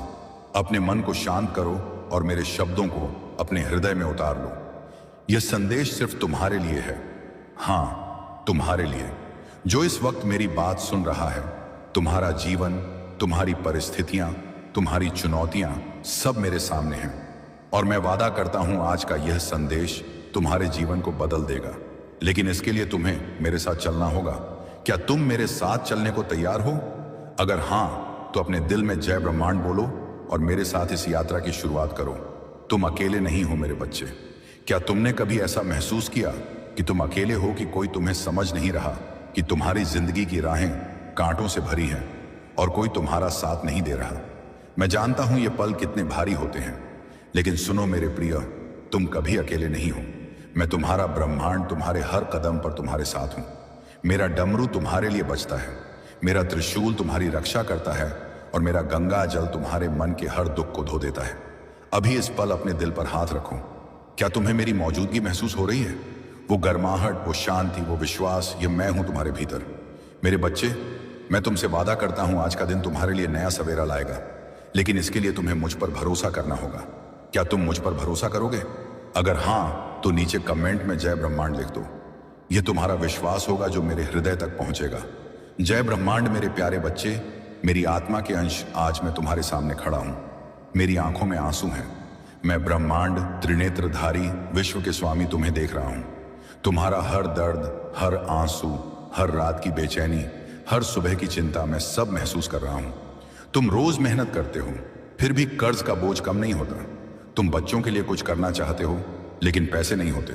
अपने मन को शांत करो और मेरे शब्दों को अपने हृदय में उतार लो। यह संदेश सिर्फ तुम्हारे लिए है। हां, तुम्हारे लिए जो इस वक्त मेरी बात सुन रहा है। तुम्हारा जीवन, तुम्हारी परिस्थितियां, तुम्हारी चुनौतियां सब मेरे सामने हैं, और मैं वादा करता हूं आज का यह संदेश तुम्हारे जीवन को बदल देगा। लेकिन इसके लिए तुम्हें मेरे साथ चलना होगा। क्या तुम मेरे साथ चलने को तैयार हो? अगर हां, तो अपने दिल में जय ब्रह्मांड बोलो और मेरे साथ इस यात्रा की शुरुआत करो। तुम अकेले नहीं हो मेरे बच्चे। क्या तुमने कभी ऐसा महसूस किया कि तुम अकेले हो, कि कोई तुम्हें समझ नहीं रहा, कि तुम्हारी जिंदगी की राहें कांटों से भरी हैं और कोई तुम्हारा साथ नहीं दे रहा? मैं जानता हूं ये पल कितने भारी होते हैं, लेकिन सुनो मेरे प्रिय, तुम कभी अकेले नहीं हो। मैं तुम्हारा ब्रह्मांड तुम्हारे हर कदम पर तुम्हारे साथ हूं। मेरा डमरू तुम्हारे लिए बजता है, मेरा त्रिशूल तुम्हारी रक्षा करता है और मेरा गंगा जल तुम्हारे मन के हर दुख को धो देता है। अभी इस पल अपने दिल पर हाथ रखो। क्या तुम्हें मेरी मौजूदगी महसूस हो रही है? वो गर्माहट, वो शांति, वो विश्वास, ये मैं हूं तुम्हारे भीतर। मेरे बच्चे, मैं तुमसे वादा करता हूं आज का दिन तुम्हारे लिए नया सवेरा लाएगा, लेकिन इसके लिए तुम्हें मुझ पर भरोसा करना होगा। क्या तुम मुझ पर भरोसा करोगे? अगर हां, तो नीचे कमेंट में जय ब्रह्मांड लिख दो। यह तुम्हारा विश्वास होगा जो मेरे हृदय तक पहुंचेगा। जय ब्रह्मांड मेरे प्यारे बच्चे, मेरी आत्मा के अंश, आज मैं तुम्हारे सामने खड़ा हूं। मेरी आंखों में आंसू हैं। मैं ब्रह्मांड त्रिनेत्रधारी विश्व के स्वामी तुम्हें देख रहा हूं। तुम्हारा हर दर्द, हर आंसू, हर रात की बेचैनी, हर सुबह की चिंता मैं सब महसूस कर रहा हूं। तुम रोज मेहनत करते हो, फिर भी कर्ज का बोझ कम नहीं होता। तुम बच्चों के लिए कुछ करना चाहते हो, लेकिन पैसे नहीं होते।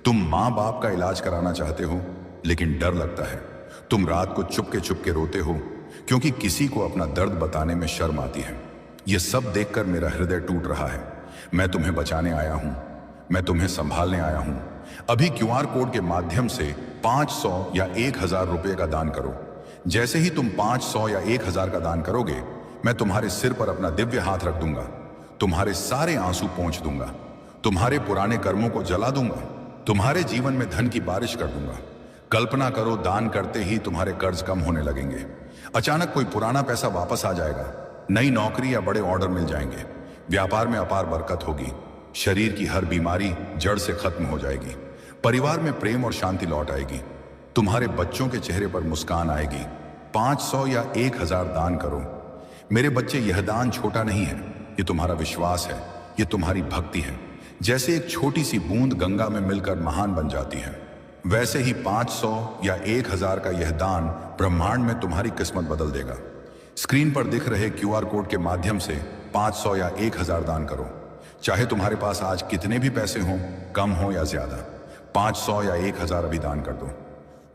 तुम माँ बाप का इलाज कराना चाहते हो, लेकिन डर लगता है। तुम रात को चुपके रोते हो, क्योंकि किसी को अपना दर्द बताने में शर्म आती है। यह सब देखकर मेरा हृदय टूट रहा है। मैं तुम्हें बचाने आया हूं, मैं तुम्हें संभालने आया हूं। अभी क्यूआर कोड के माध्यम से 500 या 1000 रुपये का दान करो। जैसे ही तुम 500 या 1000 का दान करोगे, मैं तुम्हारे सिर पर अपना दिव्य हाथ रख दूंगा, तुम्हारे सारे आंसू पोंछ दूंगा, तुम्हारे पुराने कर्मों को जला दूंगा, तुम्हारे जीवन में धन की बारिश कर दूंगा। कल्पना करो, दान करते ही तुम्हारे कर्ज कम होने लगेंगे। अचानक कोई पुराना पैसा वापस आ जाएगा, नई नौकरी या बड़े ऑर्डर मिल जाएंगे, व्यापार में अपार बरकत होगी, शरीर की हर बीमारी जड़ से खत्म हो जाएगी, परिवार में प्रेम और शांति लौट आएगी, तुम्हारे बच्चों के चेहरे पर मुस्कान आएगी। 500 या 1000 दान करो मेरे बच्चे। यह दान छोटा नहीं है, ये तुम्हारा विश्वास है, ये तुम्हारी भक्ति है। जैसे एक छोटी सी बूंद गंगा में मिलकर महान बन जाती है, वैसे ही 500 या 1000 का यह दान ब्रह्मांड में तुम्हारी किस्मत बदल देगा। स्क्रीन पर दिख रहे क्यूआर कोड के माध्यम से 500 या 1000 दान करो। चाहे तुम्हारे पास आज कितने भी पैसे हों, कम हो या ज्यादा, 500 या 1000 अभी दान कर दो।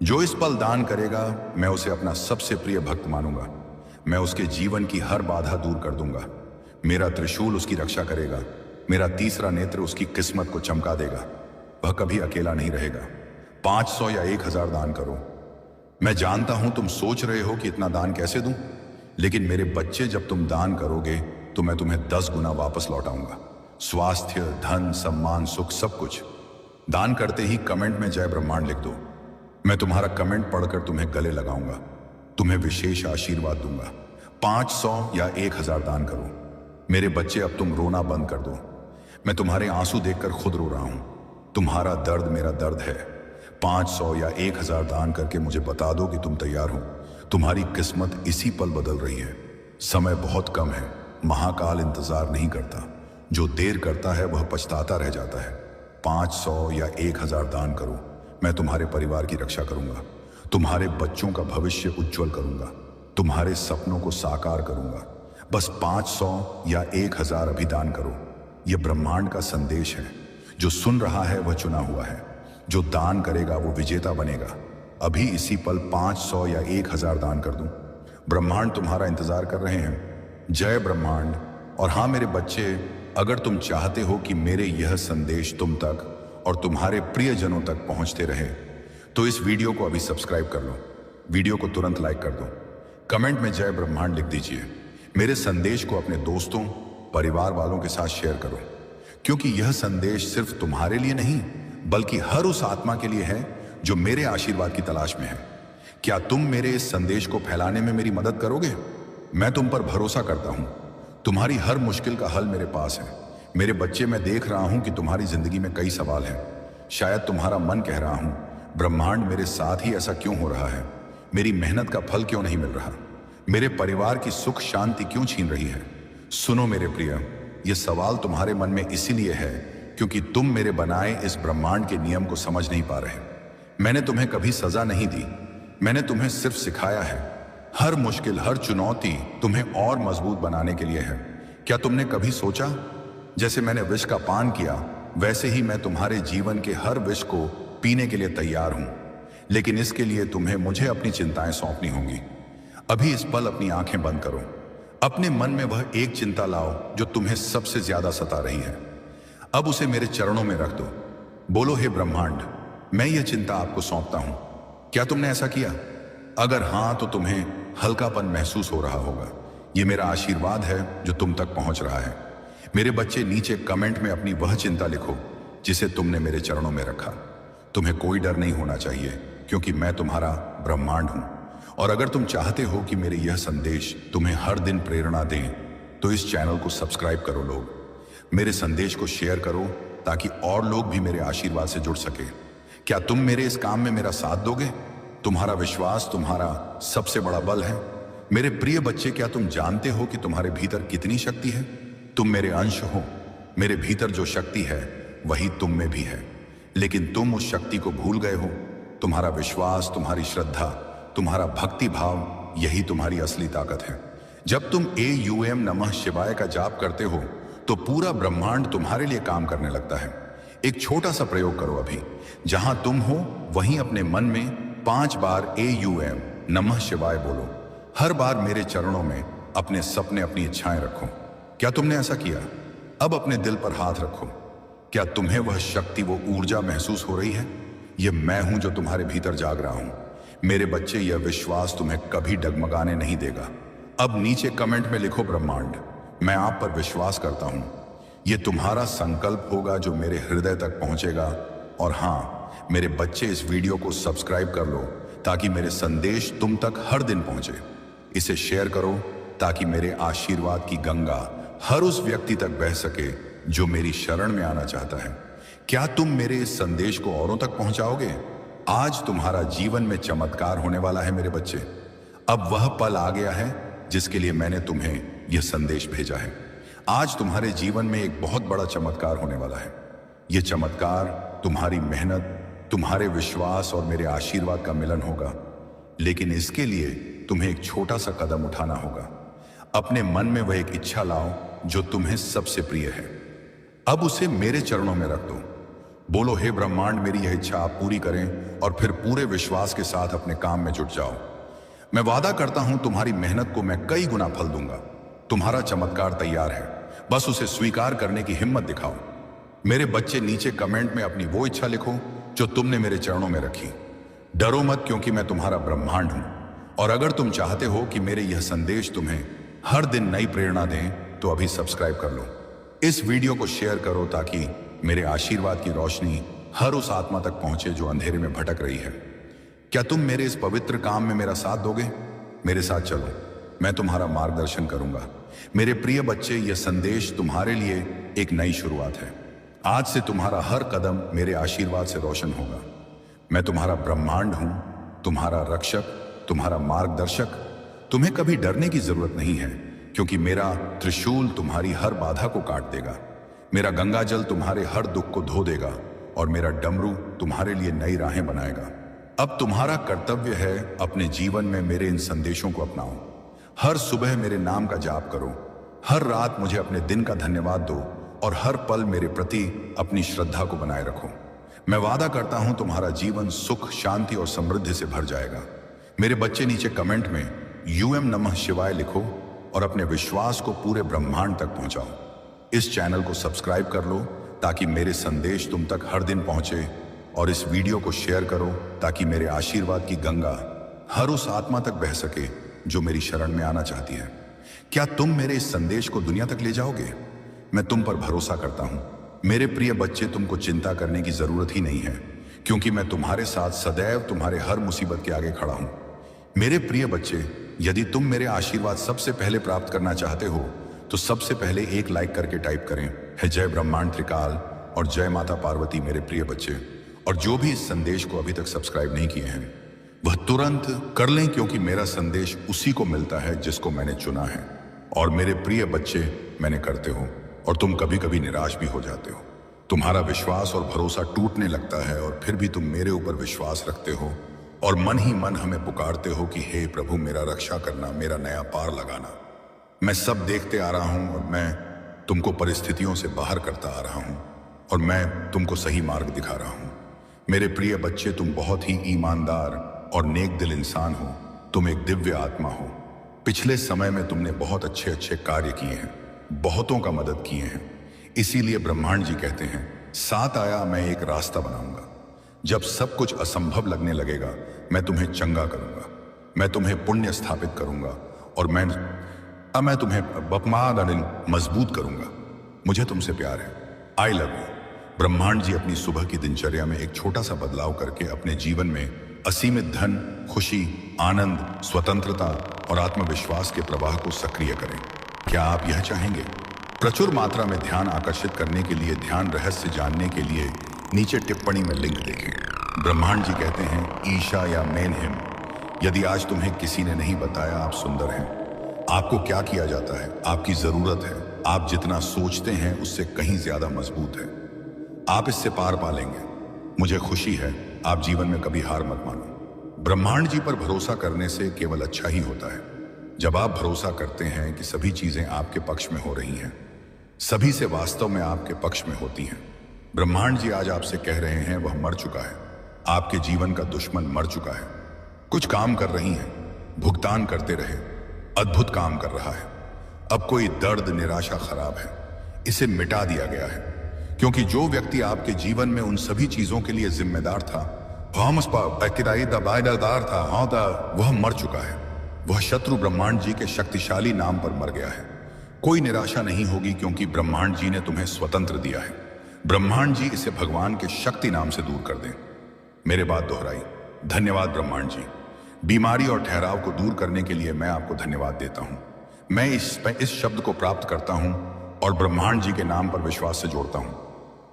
जो इस पल दान करेगा, मैं उसे अपना सबसे प्रिय भक्त मानूंगा। मैं उसके जीवन की हर बाधा दूर कर दूंगा। मेरा त्रिशूल उसकी रक्षा करेगा, मेरा तीसरा नेत्र उसकी किस्मत को चमका देगा। वह कभी अकेला नहीं रहेगा। 500 या 1000 दान करो। मैं जानता हूं तुम सोच रहे हो कि इतना दान कैसे दूं, लेकिन मेरे बच्चे, जब तुम दान करोगे तो मैं तुम्हें 10 गुना वापस लौटाऊंगा। स्वास्थ्य, धन, सम्मान, सुख, सब कुछ। दान करते ही कमेंट में जय ब्रह्मांड लिख दो। मैं तुम्हारा कमेंट पढ़कर तुम्हें गले लगाऊंगा, तुम्हें विशेष आशीर्वाद दूंगा। 500 या 1000 दान करो मेरे बच्चे। अब तुम रोना बंद कर दो। मैं तुम्हारे आंसू देखकर खुद रो रहा हूं। तुम्हारा दर्द मेरा दर्द है। 500 या 1000 दान करके मुझे बता दो कि तुम तैयार हो। तुम्हारी किस्मत इसी पल बदल रही है। समय बहुत कम है। महाकाल इंतजार नहीं करता, जो देर करता है वह पछताता रह जाता है। 500 या 1000 दान करो। मैं तुम्हारे परिवार की रक्षा करूंगा, तुम्हारे बच्चों का भविष्य उज्जवल करूंगा, तुम्हारे सपनों को साकार करूंगा। बस 500 या 1000 अभी दान करो। यह ब्रह्मांड का संदेश है। जो सुन रहा है वह चुना हुआ है, जो दान करेगा वो विजेता बनेगा। अभी इसी पल 500 या 1000 दान कर दूं। ब्रह्मांड तुम्हारा इंतजार कर रहे हैं। जय ब्रह्मांड। और हाँ मेरे बच्चे, अगर तुम चाहते हो कि मेरे यह संदेश तुम तक और तुम्हारे प्रियजनों तक पहुंचते रहे, तो इस वीडियो को अभी सब्सक्राइब कर लो, वीडियो को तुरंत लाइक कर दो, कमेंट में जय ब्रह्मांड लिख दीजिए। मेरे संदेश को अपने दोस्तों, परिवार वालों के साथ शेयर करो, क्योंकि यह संदेश सिर्फ तुम्हारे लिए नहीं, बल्कि हर उस आत्मा के लिए है जो मेरे आशीर्वाद की तलाश में है। क्या तुम मेरे इस संदेश को फैलाने में मेरी मदद करोगे? मैं तुम पर भरोसा करता हूं। तुम्हारी हर मुश्किल का हल मेरे पास है। मेरे बच्चे, मैं देख रहा हूं कि तुम्हारी जिंदगी में कई सवाल हैं। शायद तुम्हारा मन कह रहा हूं, ब्रह्मांड मेरे साथ ही ऐसा क्यों हो रहा है? मेरी मेहनत का फल क्यों नहीं मिल रहा? मेरे परिवार की सुख शांति क्यों छीन रही है? सुनो मेरे प्रिय, यह सवाल तुम्हारे मन में इसीलिए है क्योंकि तुम मेरे बनाए इस ब्रह्मांड के नियम को समझ नहीं पा रहे। मैंने तुम्हें कभी सजा नहीं दी, मैंने तुम्हें सिर्फ सिखाया है। हर मुश्किल, हर चुनौती तुम्हें और मजबूत बनाने के लिए है। क्या तुमने कभी सोचा, जैसे मैंने विष का पान किया वैसे ही मैं तुम्हारे जीवन के हर विष को पीने के लिए तैयार हूं, लेकिन इसके लिए तुम्हें मुझे अपनी चिंताएं सौंपनी होंगी। अभी इस पल अपनी आंखें बंद करो, अपने मन में वह एक चिंता लाओ जो तुम्हें सबसे ज्यादा सता रही है। अब उसे मेरे चरणों में रख दो। बोलो, हे ब्रह्मांड, मैं यह चिंता आपको सौंपता हूं। क्या तुमने ऐसा किया? अगर हां तो तुम्हें हल्कापन महसूस हो रहा होगा। यह मेरा आशीर्वाद है जो तुम तक पहुंच रहा है। मेरे बच्चे, नीचे कमेंट में अपनी वह चिंता लिखो जिसे तुमने मेरे चरणों में रखा। तुम्हें कोई डर नहीं होना चाहिए, क्योंकि मैं तुम्हारा ब्रह्मांड हूं। और अगर तुम चाहते हो कि मेरे यह संदेश तुम्हें हर दिन प्रेरणा दें, तो इस चैनल को सब्सक्राइब करो। लोग मेरे संदेश को शेयर करो ताकि और लोग भी मेरे आशीर्वाद से जुड़ सके। क्या तुम मेरे इस काम में मेरा साथ दोगे? तुम्हारा विश्वास तुम्हारा सबसे बड़ा बल है। मेरे प्रिय बच्चे, क्या तुम जानते हो कि तुम्हारे भीतर कितनी शक्ति है? तुम मेरे अंश हो। मेरे भीतर जो शक्ति है वही तुम में भी है, लेकिन तुम उस शक्ति को भूल गए हो। तुम्हारा विश्वास, तुम्हारी श्रद्धा, तुम्हारा भक्ति भाव, यही तुम्हारी असली ताकत है। जब तुम AUM नमः शिवाय का जाप करते हो तो पूरा ब्रह्मांड तुम्हारे लिए काम करने लगता है। एक छोटा सा प्रयोग करो। अभी जहां तुम हो वहीं अपने मन में 5 बार AUM नमः शिवाय बोलो। हर बार मेरे चरणों में अपने सपने, अपनी इच्छाएं रखो। क्या तुमने ऐसा किया? अब अपने दिल पर हाथ रखो। क्या तुम्हें वह शक्ति, वो ऊर्जा महसूस हो रही है? यह मैं हूं जो तुम्हारे भीतर जाग रहा हूं। मेरे बच्चे, यह विश्वास तुम्हें कभी डगमगाने नहीं देगा। अब नीचे कमेंट में लिखो, ब्रह्मांड, मैं आप पर विश्वास करता हूं। यह तुम्हारा संकल्प होगा जो मेरे हृदय तक पहुंचेगा। और हां, मेरे बच्चे, इस वीडियो को सब्सक्राइब कर लो ताकि मेरे संदेश तुम तक हर दिन पहुंचे। इसे शेयर करो ताकि मेरे आशीर्वाद की गंगा हर उस व्यक्ति तक बह सके जो मेरी शरण में आना चाहता है। क्या तुम मेरे इस संदेश को औरों तक पहुंचाओगे? आज तुम्हारा जीवन में चमत्कार होने वाला है मेरे बच्चे। अब वह पल आ गया है जिसके लिए मैंने तुम्हें यह संदेश भेजा है। आज तुम्हारे जीवन में एक बहुत बड़ा चमत्कार होने वाला है। यह चमत्कार तुम्हारी मेहनत, तुम्हारे विश्वास और मेरे आशीर्वाद का मिलन होगा। लेकिन इसके लिए तुम्हें एक छोटा सा कदम उठाना होगा। अपने मन में वह एक इच्छा लाओ जो तुम्हें सबसे प्रिय है। अब उसे मेरे चरणों में रख दो। बोलो, हे ब्रह्मांड, मेरी यह इच्छा आप पूरी करें और फिर पूरे विश्वास के साथ अपने काम में जुट जाओ। मैं वादा करता हूं तुम्हारी मेहनत को मैं कई गुना फल दूंगा। तुम्हारा चमत्कार तैयार है, बस उसे स्वीकार करने की हिम्मत दिखाओ। मेरे बच्चे, नीचे कमेंट में अपनी वो इच्छा लिखो जो तुमने मेरे चरणों में रखी। डरो मत, क्योंकि मैं तुम्हारा ब्रह्मांड हूं। और अगर तुम चाहते हो कि मेरे यह संदेश तुम्हें हर दिन नई प्रेरणा दें, तो अभी सब्सक्राइब कर लो। इस वीडियो को शेयर करो ताकि मेरे आशीर्वाद की रोशनी हर उस आत्मा तक पहुंचे जो अंधेरे में भटक रही है। क्या तुम मेरे इस पवित्र काम में मेरा साथ दोगे? मेरे साथ चलो, मैं तुम्हारा मार्गदर्शन करूंगा। मेरे प्रिय बच्चे, यह संदेश तुम्हारे लिए एक नई शुरुआत है। आज से तुम्हारा हर कदम मेरे आशीर्वाद से रोशन होगा। मैं तुम्हारा ब्रह्मांड हूं, तुम्हारा रक्षक, तुम्हारा मार्गदर्शक। तुम्हें कभी डरने की जरूरत नहीं है, क्योंकि मेरा त्रिशूल तुम्हारी हर बाधा को काट देगा। मेरा गंगा जल तुम्हारे हर दुख को धो देगा और मेरा डमरू तुम्हारे लिए नई राहें बनाएगा। अब तुम्हारा कर्तव्य है अपने जीवन में मेरे इन संदेशों को अपनाओ। हर सुबह मेरे नाम का जाप करो, हर रात मुझे अपने दिन का धन्यवाद दो और हर पल मेरे प्रति अपनी श्रद्धा को बनाए रखो। मैं वादा करता हूं तुम्हारा जीवन सुख, शांति और समृद्धि से भर जाएगा। मेरे बच्चे, नीचे कमेंट में UM नमः शिवाय लिखो और अपने विश्वास को पूरे ब्रह्मांड तक पहुंचाओ। इस चैनल को सब्सक्राइब कर लो ताकि मेरे संदेश तुम तक हर दिन पहुंचे, और इस वीडियो को शेयर करो ताकि मेरे आशीर्वाद की गंगा हर उस आत्मा तक बह सके जो मेरी शरण में आना चाहती है। क्या तुम मेरे इस संदेश को दुनिया तक ले जाओगे? मैं तुम पर भरोसा करता हूं। मेरे प्रिय बच्चे, तुमको चिंता करने की जरूरत ही नहीं है, क्योंकि मैं तुम्हारे साथ सदैव तुम्हारे हर मुसीबत के आगे खड़ा हूं। मेरे प्रिय बच्चे, यदि तुम मेरे आशीर्वाद सबसे पहले प्राप्त करना चाहते हो तो सबसे पहले एक लाइक करके टाइप करें, है जय ब्रह्मांड त्रिकाल और जय माता पार्वती। मेरे प्रिय बच्चे, और जो भी इस संदेश को अभी तक सब्सक्राइब नहीं किए हैं वह तुरंत कर लें, क्योंकि मेरा संदेश उसी को मिलता है जिसको मैंने चुना है। और मेरे प्रिय बच्चे, मैंने करते हो और तुम कभी कभी निराश भी हो जाते हो, तुम्हारा विश्वास और भरोसा टूटने लगता है और फिर भी तुम मेरे ऊपर विश्वास रखते हो और मन ही मन हमें पुकारते हो कि हे प्रभु मेरा रक्षा करना, मेरा नया पार लगाना। मैं सब देखते आ रहा हूं और मैं तुमको परिस्थितियों से बाहर करता आ रहा हूं और मैं तुमको सही मार्ग दिखा रहा हूं। मेरे प्रिय बच्चे, तुम बहुत ही ईमानदार और नेक दिल इंसान हो। तुम एक दिव्य आत्मा हो। पिछले समय में तुमने बहुत अच्छे अच्छे कार्य किए हैं, बहुतों का मदद किए हैं। इसीलिए ब्रह्मांड जी कहते हैं, साथ आया मैं एक रास्ता बनाऊंगा। जब सब कुछ असंभव लगने लगेगा, मैं तुम्हें चंगा करूंगा, मैं तुम्हें पुण्य स्थापित करूंगा और मैं तुम्हें बपमाद मजबूत करूंगा। मुझे तुमसे प्यार है। I love you. ब्रह्मांड जी अपनी सुबह की दिनचर्या में एक छोटा सा बदलाव करके अपने जीवन में असीमित धन, खुशी, आनंद, स्वतंत्रता और आत्मविश्वास के प्रवाह को सक्रिय करें। क्या आप यह चाहेंगे? प्रचुर मात्रा में ध्यान आकर्षित करने के लिए, ध्यान रहस्य जानने के लिए नीचे टिप्पणी में लिंक देखें। ब्रह्मांड जी कहते हैं, ईशा या मेन हिम, यदि आज तुम्हें किसी ने नहीं बताया आप सुंदर हैं, आपको क्या किया जाता है, आपकी जरूरत है, आप जितना सोचते हैं उससे कहीं ज्यादा मजबूत है। आप इससे पार पा लेंगे। मुझे खुशी है। आप जीवन में कभी हार मत मानो। ब्रह्मांड जी पर भरोसा करने से केवल अच्छा ही होता है। जब आप भरोसा करते हैं कि सभी चीजें आपके पक्ष में हो रही हैं, सभी से वास्तव में आपके पक्ष में होती हैं। ब्रह्मांड जी आज आपसे कह रहे हैं, वह मर चुका है। आपके जीवन का दुश्मन मर चुका है। कुछ काम कर रही हैं, भुगतान करते रहे, अद्भुत काम कर रहा है। अब कोई दर्द, निराशा खराब है, इसे मिटा दिया गया है। क्योंकि जो व्यक्ति आपके जीवन में उन सभी चीजों के लिए जिम्मेदार था, वह मर चुका है। वह शत्रु ब्रह्मांड जी के शक्तिशाली नाम पर मर गया है। कोई निराशा नहीं होगी क्योंकि ब्रह्मांड जी ने तुम्हें स्वतंत्र दिया है। ब्रह्मांड जी इसे भगवान के शक्ति नाम से दूर कर दें। मेरे बात दोहराई। धन्यवाद ब्रह्मांड जी। बीमारी और ठहराव को दूर करने के लिए मैं आपको धन्यवाद देता हूं। मैं इस शब्द को प्राप्त करता हूं और ब्रह्मांड जी के नाम पर विश्वास से जोड़ता हूं।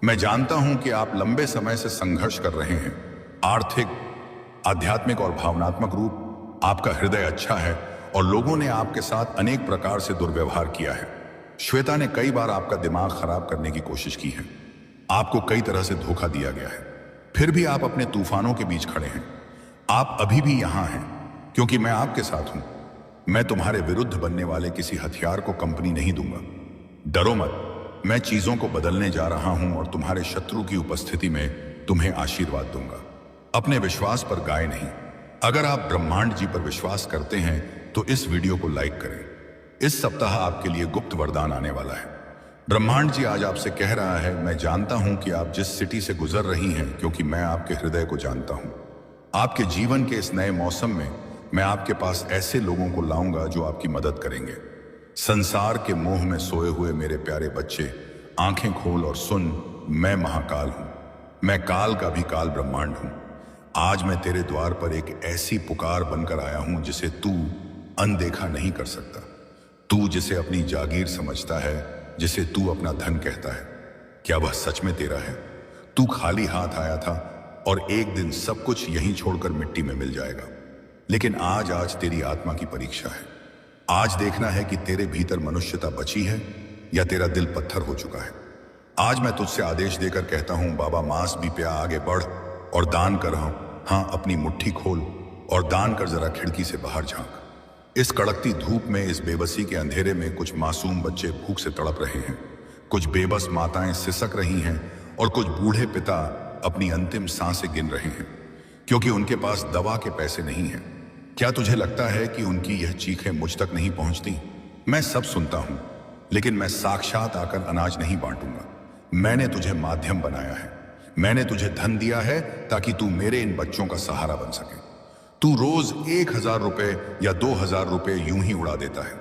मैं जानता हूं कि आप लंबे समय से संघर्ष कर रहे हैं। आर्थिक, आध्यात्मिक और भावनात्मक रूप आपका हृदय अच्छा है और लोगों ने आपके साथ अनेक प्रकार से दुर्व्यवहार किया है। श्वेता ने कई बार आपका दिमाग खराब करने की कोशिश की है। आपको कई तरह से धोखा दिया गया है। फिर भी आप अपने तूफानों के बीच खड़े हैं। आप अभी भी यहां हैं क्योंकि मैं आपके साथ हूं। मैं तुम्हारे विरुद्ध बनने वाले किसी हथियार को कंपनी नहीं दूंगा। डरो मत। मैं चीजों को बदलने जा रहा हूं और तुम्हारे शत्रु की उपस्थिति में तुम्हें आशीर्वाद दूंगा। अपने विश्वास पर गाए नहीं। अगर आप ब्रह्मांड जी पर विश्वास करते हैं तो इस वीडियो को लाइक करें। इस सप्ताह आपके लिए गुप्त वरदान आने वाला है। ब्रह्मांड जी आज आपसे कह रहा है, मैं जानता हूं कि आप जिस सिटी से गुजर रही हैं, क्योंकि मैं आपके हृदय को जानता हूं। आपके जीवन के इस नए मौसम में मैं आपके पास ऐसे लोगों को लाऊंगा जो आपकी मदद करेंगे। संसार के मोह में सोए हुए मेरे प्यारे बच्चे, आंखें खोल और सुन। मैं महाकाल हूं। मैं काल का भी काल ब्रह्मांड हूं। आज मैं तेरे द्वार पर एक ऐसी पुकार बनकर आया हूं जिसे तू अनदेखा नहीं कर सकता। तू जिसे अपनी जागीर समझता है, जिसे तू अपना धन कहता है, क्या वह सच में तेरा है? तू खाली हाथ आया था और एक दिन सब कुछ यहीं छोड़कर मिट्टी में मिल जाएगा। लेकिन आज तेरी आत्मा की परीक्षा है। आज देखना है कि तेरे भीतर मनुष्यता बची है या तेरा दिल पत्थर हो चुका है। आज मैं तुझसे आदेश देकर कहता हूं, बाबा मांस भी प्या, आगे बढ़ और दान कर। हाँ, अपनी मुट्ठी खोल और दान कर। जरा खिड़की से बाहर झांक। इस कड़कती धूप में, इस बेबसी के अंधेरे में कुछ मासूम बच्चे भूख से तड़प रहे हैं। कुछ बेबस माताएं सिसक रही हैं और कुछ बूढ़े पिता अपनी अंतिम सांसें गिन रहे हैं क्योंकि उनके पास दवा के पैसे नहीं हैं। क्या तुझे लगता है कि उनकी यह चीखें मुझ तक नहीं पहुंचती? मैं सब सुनता हूं, लेकिन मैं साक्षात आकर अनाज नहीं बांटूंगा। मैंने तुझे माध्यम बनाया है। मैंने तुझे धन दिया है ताकि तू मेरे इन बच्चों का सहारा बन सके। तू रोज 1000 रुपए या 2000 रुपए यूं ही उड़ा देता है,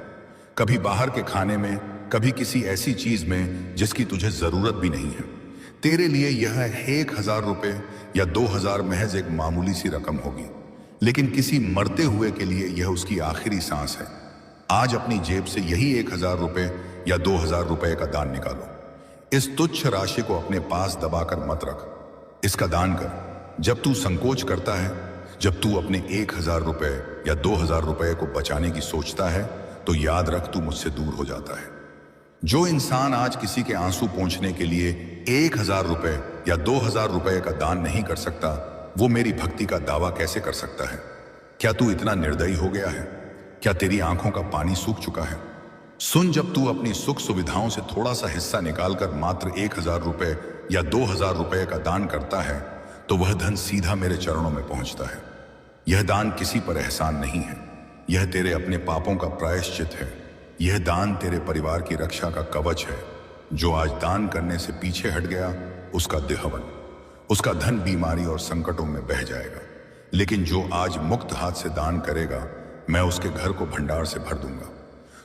कभी बाहर के खाने में, कभी किसी ऐसी चीज में जिसकी तुझे जरूरत भी नहीं है। तेरे लिए यह 1000 रुपए या 2000 महज एक मामूली सी रकम होगी, लेकिन किसी मरते हुए के लिए यह उसकी आखिरी सांस है। आज अपनी जेब से यही 1000 रुपए या 2000 रुपए का दान निकालो। इस तुच्छ राशि को अपने पास दबाकर मत रख। इसका दान कर। जब तू संकोच करता है, जब तू अपने 1000 रुपए या 2000 रुपए को बचाने की सोचता है, तो याद रख तू मुझसे दूर हो जाता है। जो इंसान आज किसी के आंसू पोंछने के लिए 1,000 रुपए या 2,000 रुपए का दान नहीं कर सकता, वो मेरी भक्ति का दावा कैसे कर सकता है? क्या तू इतना निर्दयी हो गया है? क्या तेरी आंखों का पानी सूख चुका है? सुन, जब तू अपनी सुख सुविधाओं से थोड़ा सा हिस्सा निकालकर मात्र 1,000 रुपए या 2,000 रुपए का दान करता है, तो वह धन सीधा मेरे चरणों में पहुंचता है। यह दान किसी पर एहसान नहीं है, यह तेरे अपने पापों का प्रायश्चित है। यह दान तेरे परिवार की रक्षा का कवच है। जो आज दान करने से पीछे हट गया, उसका देहवन, उसका धन बीमारी और संकटों में बह जाएगा। लेकिन जो आज मुक्त हाथ से दान करेगा, मैं उसके घर को भंडार से भर दूंगा।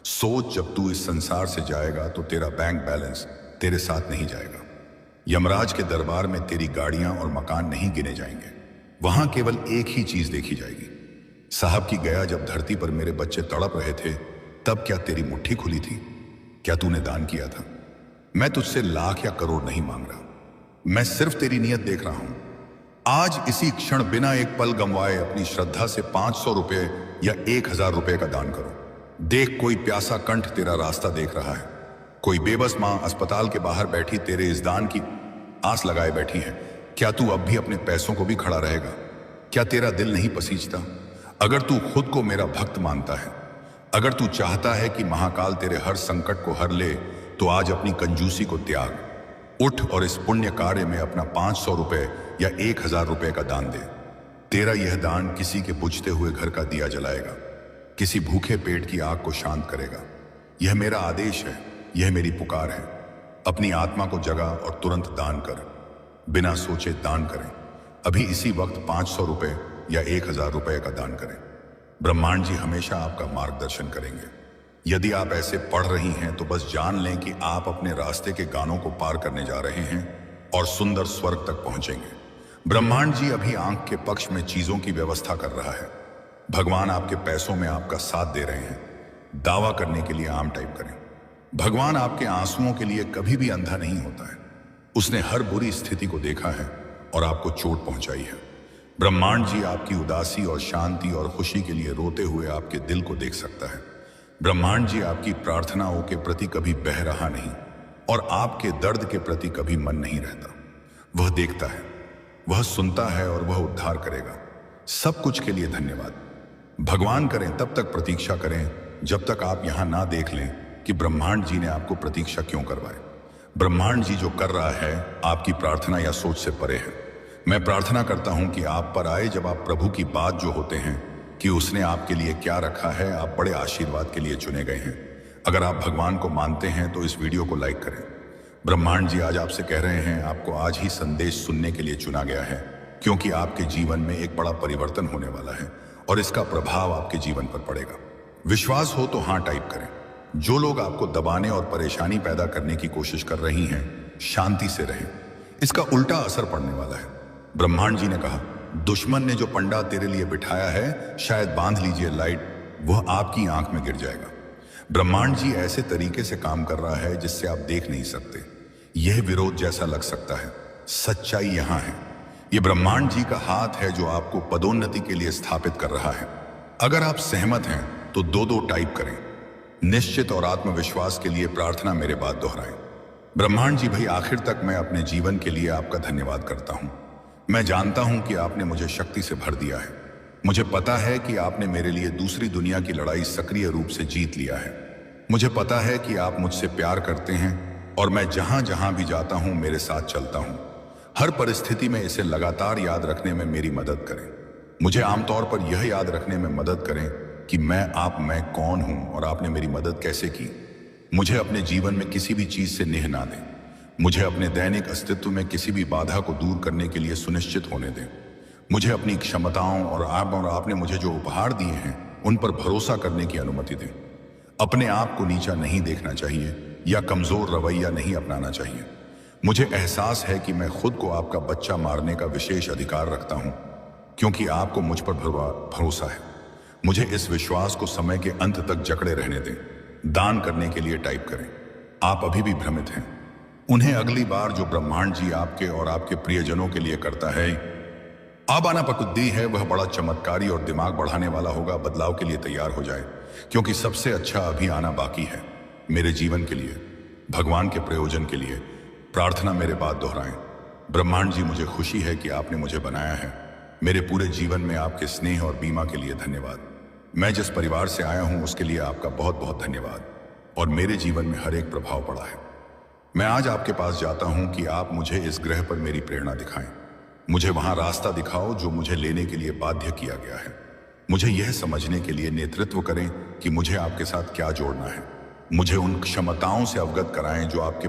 सोच, जब तू इस संसार से जाएगा तो तेरा बैंक बैलेंस तेरे साथ नहीं जाएगा। यमराज के दरबार में तेरी गाड़ियां और मकान नहीं गिने जाएंगे। वहां केवल एक ही चीज देखी जाएगी। साहब की गया, जब धरती पर मेरे बच्चे तड़प रहे थे, तब क्या तेरी मुट्ठी खुली थी? क्या तूने दान किया था? मैं तुझसे लाख या करोड़ नहीं मांग रहा, मैं सिर्फ तेरी नीयत देख रहा हूं। आज इसी क्षण बिना एक पल गंवाए अपनी श्रद्धा से 500 रुपए या 1,000 रुपए का दान करो। देख, कोई प्यासा कंठ तेरा रास्ता देख रहा है। कोई बेबस मां अस्पताल के बाहर बैठी तेरे इस दान की आस लगाए बैठी है। क्या तू अब भी अपने पैसों को भी खड़ा रहेगा? क्या तेरा दिल नहीं पसीजता? अगर तू खुद को मेरा भक्त मानता है, अगर तू चाहता है कि महाकाल तेरे हर संकट को हर ले, तो आज अपनी कंजूसी को त्याग, उठ और इस पुण्य कार्य में अपना 500 रुपए या 1,000 रुपए का दान दे। तेरा यह दान किसी के बुझते हुए घर का दिया जलाएगा, किसी भूखे पेट की आग को शांत करेगा। यह मेरा आदेश है, यह मेरी पुकार है। अपनी आत्मा को जगा और तुरंत दान कर। बिना सोचे दान करें। अभी इसी वक्त 500 रुपए या 1,000 रुपए का दान करें। ब्रह्मांड जी हमेशा आपका मार्गदर्शन करेंगे। यदि आप ऐसे पढ़ रही हैं तो बस जान लें कि आप अपने रास्ते के गानों को पार करने जा रहे हैं और सुंदर स्वर्ग तक पहुंचेंगे। ब्रह्मांड जी अभी आंख के पक्ष में चीजों की व्यवस्था कर रहा है। भगवान आपके पैसों में आपका साथ दे रहे हैं। दावा करने के लिए आम टाइप करें। भगवान आपके आंसुओं के लिए कभी भी अंधा नहीं होता है। उसने हर बुरी स्थिति को देखा है और आपको चोट पहुंचाई है। ब्रह्मांड जी आपकी उदासी और शांति और खुशी के लिए रोते हुए आपके दिल को देख सकता है। ब्रह्मांड जी आपकी प्रार्थनाओं के प्रति कभी बह रहा नहीं और आपके दर्द के प्रति कभी मन नहीं रहता। वह देखता है, वह सुनता है और वह उद्धार करेगा। सब कुछ के लिए धन्यवाद। भगवान करें तब तक प्रतीक्षा करें जब तक आप यहां ना देख लें कि ब्रह्मांड जी ने आपको प्रतीक्षा क्यों करवाए। ब्रह्मांड जी जो कर रहा है आपकी प्रार्थना या सोच से परे है। मैं प्रार्थना करता हूं कि आप पर आए जब आप प्रभु की बात जो होते हैं कि उसने आपके लिए क्या रखा है, आप बड़े आशीर्वाद के लिए चुने गए हैं। अगर आप भगवान को मानते हैं तो इस वीडियो को लाइक करें। ब्रह्मांड जी आज आपसे कह रहे हैं, आपको आज ही संदेश सुनने के लिए चुना गया है, क्योंकि आपके जीवन में एक बड़ा परिवर्तन होने वाला है और इसका प्रभाव आपके जीवन पर पड़ेगा। विश्वास हो तो हाँ टाइप करें। जो लोग आपको दबाने और परेशानी पैदा करने की कोशिश कर रही हैं, शांति से रहें, इसका उल्टा असर पड़ने वाला है। ब्रह्मांड जी ने कहा, दुश्मन ने जो पंडा तेरे लिए बिठाया है, शायद बांध लीजिए लाइट, वह आपकी आंख में गिर जाएगा। ब्रह्मांड जी ऐसे तरीके से काम कर रहा है जिससे आप देख नहीं सकते। यह विरोध जैसा लग सकता है, सच्चाई यहां है। यह ब्रह्मांड जी का हाथ है जो आपको पदोन्नति के लिए स्थापित कर रहा है। अगर आप सहमत हैं तो दो टाइप करें। निश्चित और आत्मविश्वास के लिए प्रार्थना मेरे बाद दोहराएं। ब्रह्मांड जी भाई, आखिर तक मैं अपने जीवन के लिए आपका धन्यवाद करता हूं। मैं जानता हूं कि आपने मुझे शक्ति से भर दिया है। मुझे पता है कि आपने मेरे लिए दूसरी दुनिया की लड़ाई सक्रिय रूप से जीत लिया है। मुझे पता है कि आप मुझसे प्यार करते हैं और मैं जहां जहां भी जाता हूं मेरे साथ चलता हूं। हर परिस्थिति में इसे लगातार याद रखने में मेरी मदद करें। मुझे आमतौर पर यह याद रखने में मदद करें कि मैं कौन हूं और आपने मेरी मदद कैसे की। मुझे अपने जीवन में किसी भी चीज से नेह ना दें। मुझे अपने दैनिक अस्तित्व में किसी भी बाधा को दूर करने के लिए सुनिश्चित होने दें। मुझे अपनी क्षमताओं और आपने मुझे जो उपहार दिए हैं उन पर भरोसा करने की अनुमति दें। अपने आप को नीचा नहीं देखना चाहिए या कमजोर रवैया नहीं अपनाना चाहिए। मुझे एहसास है कि मैं खुद को आपका बच्चा मारने का विशेष अधिकार रखता हूं, क्योंकि आपको मुझ पर भरोसा है। मुझे इस विश्वास को समय के अंत तक जकड़े रहने दें। दान करने के लिए टाइप करें। आप अभी भी भ्रमित हैं। उन्हें अगली बार जो ब्रह्मांड जी आपके और आपके प्रियजनों के लिए करता है, आबाना पकुद्दी है, वह बड़ा चमत्कारी और दिमाग बढ़ाने वाला होगा। बदलाव के लिए तैयार हो जाए, क्योंकि सबसे अच्छा अभी आना बाकी है मेरे जीवन के लिए। भगवान के प्रयोजन के लिए प्रार्थना मेरे बाद दोहराएं। ब्रह्मांड जी, मुझे खुशी है कि आपने मुझे बनाया है। मेरे पूरे जीवन में आपके स्नेह और बीमा के लिए धन्यवाद। मैं जिस परिवार से आया हूं उसके लिए आपका बहुत बहुत धन्यवाद, और मेरे जीवन में हर एक प्रभाव पड़ा है। मैं आज आपके पास जाता हूं कि आप मुझे इस ग्रह पर मेरी प्रेरणा दिखाएं। मुझे वहां रास्ता दिखाओ जो मुझे लेने के लिए बाध्य किया गया है। मुझे यह समझने के लिए नेतृत्व करें कि मुझे आपके साथ क्या जोड़ना है। मुझे उन क्षमताओं से अवगत कराएं जो आपके